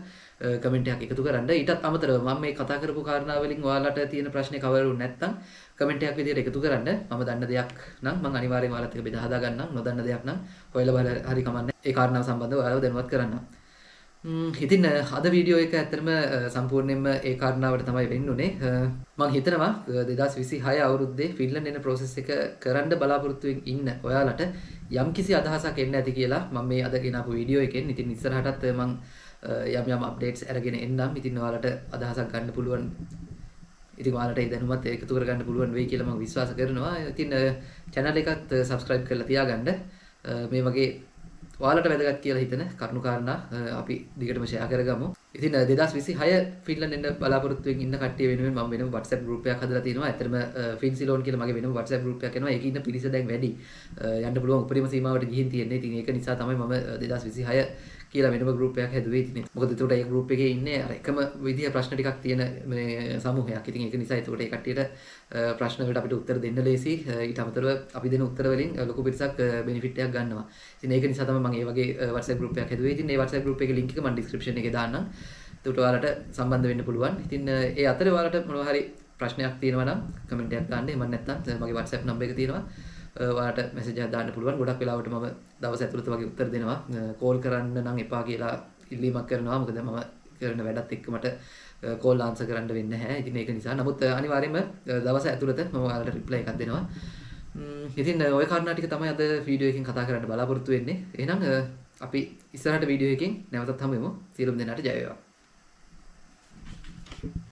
කමෙන්ට් එකක් එකතු කරන්න. ඊටත් අමතරව මම මේ කතා කරපු කාරණා වලින් ඔයාලට තියෙන ප්‍රශ්නේ කවර් වුනේ නැත්නම් කමෙන්ට් එකක් විදිහට එකතු කරන්න. මම දන්න දෙයක් නම් මම අනිවාර්යෙන්ම ඔයාලත් එක්ක බෙදා හදා ගන්නම්. නොදන්න දෙයක් නම් හොයලා බලලා හරි කමන්නේ. ඒ කාරණාව සම්බන්ධව ඔයාලව දැනුවත් කරන්නම්. ඉතින් අද වීඩියෝ එක ඇත්තටම සම්පූර්ණයෙන්ම ඒ කාරණාවට තමයි වෙන්නුනේ. මම හිතනවා 2026 අවුරුද්දේ ෆින්ලන්ඩ් එන process එක කරන්න බලාපොරොත්තු ඉන්න ඔයාලට යම්කිසි අදහසක් එන්න ඇති කියලා මම මේ අද ගෙනාපු වීඩියෝ එකෙන් ඉතින් ඉස්සරහටත් මම යම් අප්ඩේට්ස් අරගෙන එන්නම්. ඉතින් ඔයාලට අදහසක් ගන්න පුළුවන්. ඉතින් ඔයාලට ඒ දැනුමත් එකතු කරගන්න පුළුවන් වෙයි කියලා මම විශ්වාස කරනවා. ඉතින් channel එකත් subscribe කරලා තියාගන්න. මේ වගේ ඔයාලට වැදගත් කියලා හිතන කරුණු කාරණා අපි දිගටම ෂෙයා කරගමු. ඉතින් 2026 ෆින්ලන්ඩ් එන්න බලාපොරොත්තු ඉන්න කට්ටිය වෙනුවෙන් මම වෙනම WhatsApp group එකක් හදලා තියෙනවා. ඇත්තටම ෆින්සිලෝන් කියලා මගේ වෙනම WhatsApp group එකක් එනවා. ඒකේ ඉන්න පිරිස දැන් වැඩි. යන්න පුළුවන් උපරිම සීමාවට ගිහින් තියෙන්නේ. ඉතින් ඒක නිසා තමයි මම 2026 කියලා වෙනම group එකක් හැදුවේ. ඉතින් මොකද එතකොට ඒ group එකේ ඉන්නේ අර එකම විදිය ප්‍රශ්න ටිකක් තියෙන මේ සමූහයක්. ඉතින් ඒක නිසා එතකොට ඒ කට්ටියට ප්‍රශ්න වලට අපිට උත්තර දෙන්න ලේසි. ඊට අමතරව අපි දෙන උත්තර වලින් ලොකු පිරිසක් බෙනිෆිට් එකක් ගන්නවා. ඉතින් ඒක නිසා තමයි මම මේ වගේ WhatsApp group එකක් හැදුවේ. ඉතින් මේ WhatsApp group එකේ link එක මම description එකේ දාන්නම්. එතකොට ඔයාලට සම්බන්ධ වෙන්න පුළුවන්. ඉතින් ඒ අතරේ ඔයාලට මොනවා හරි ප්‍රශ්නයක් තියෙනවා නම් කමෙන්ට් එකක් දාන්න. එහෙම නැත්නම් මගේ WhatsApp number එක තියෙනවා. ඔයාලට මැසේජ් එකක් දාන්න පුළුවන්. ගොඩක් වෙලාවට මම දවස් ඇතුළත වගේ උත්තර දෙනවා. කෝල් කරන්න නම් එපා කියලා ඉල්ලීමක් කරනවා. මොකද මම කරන වැඩත් එක්ක මට කෝල් ආන්සර් කරන්න වෙන්නේ නැහැ. ඉතින් ඒක නිසා. නමුත් අනිවාර්යයෙන්ම දවස් ඇතුළත මම ඔයාලට රිප්ලයි එකක් දෙනවා. ඉතින් ওই කාරණා ටික තමයි අද වීඩියෝ එකකින් කතා කරන්න බලාපොරොත්තු වෙන්නේ. එහෙනම් අපි ඉස්සරහට වීඩියෝ එකකින් නැවතත් හමු වෙමු. සියලුම දෙනාට ජය වේවා.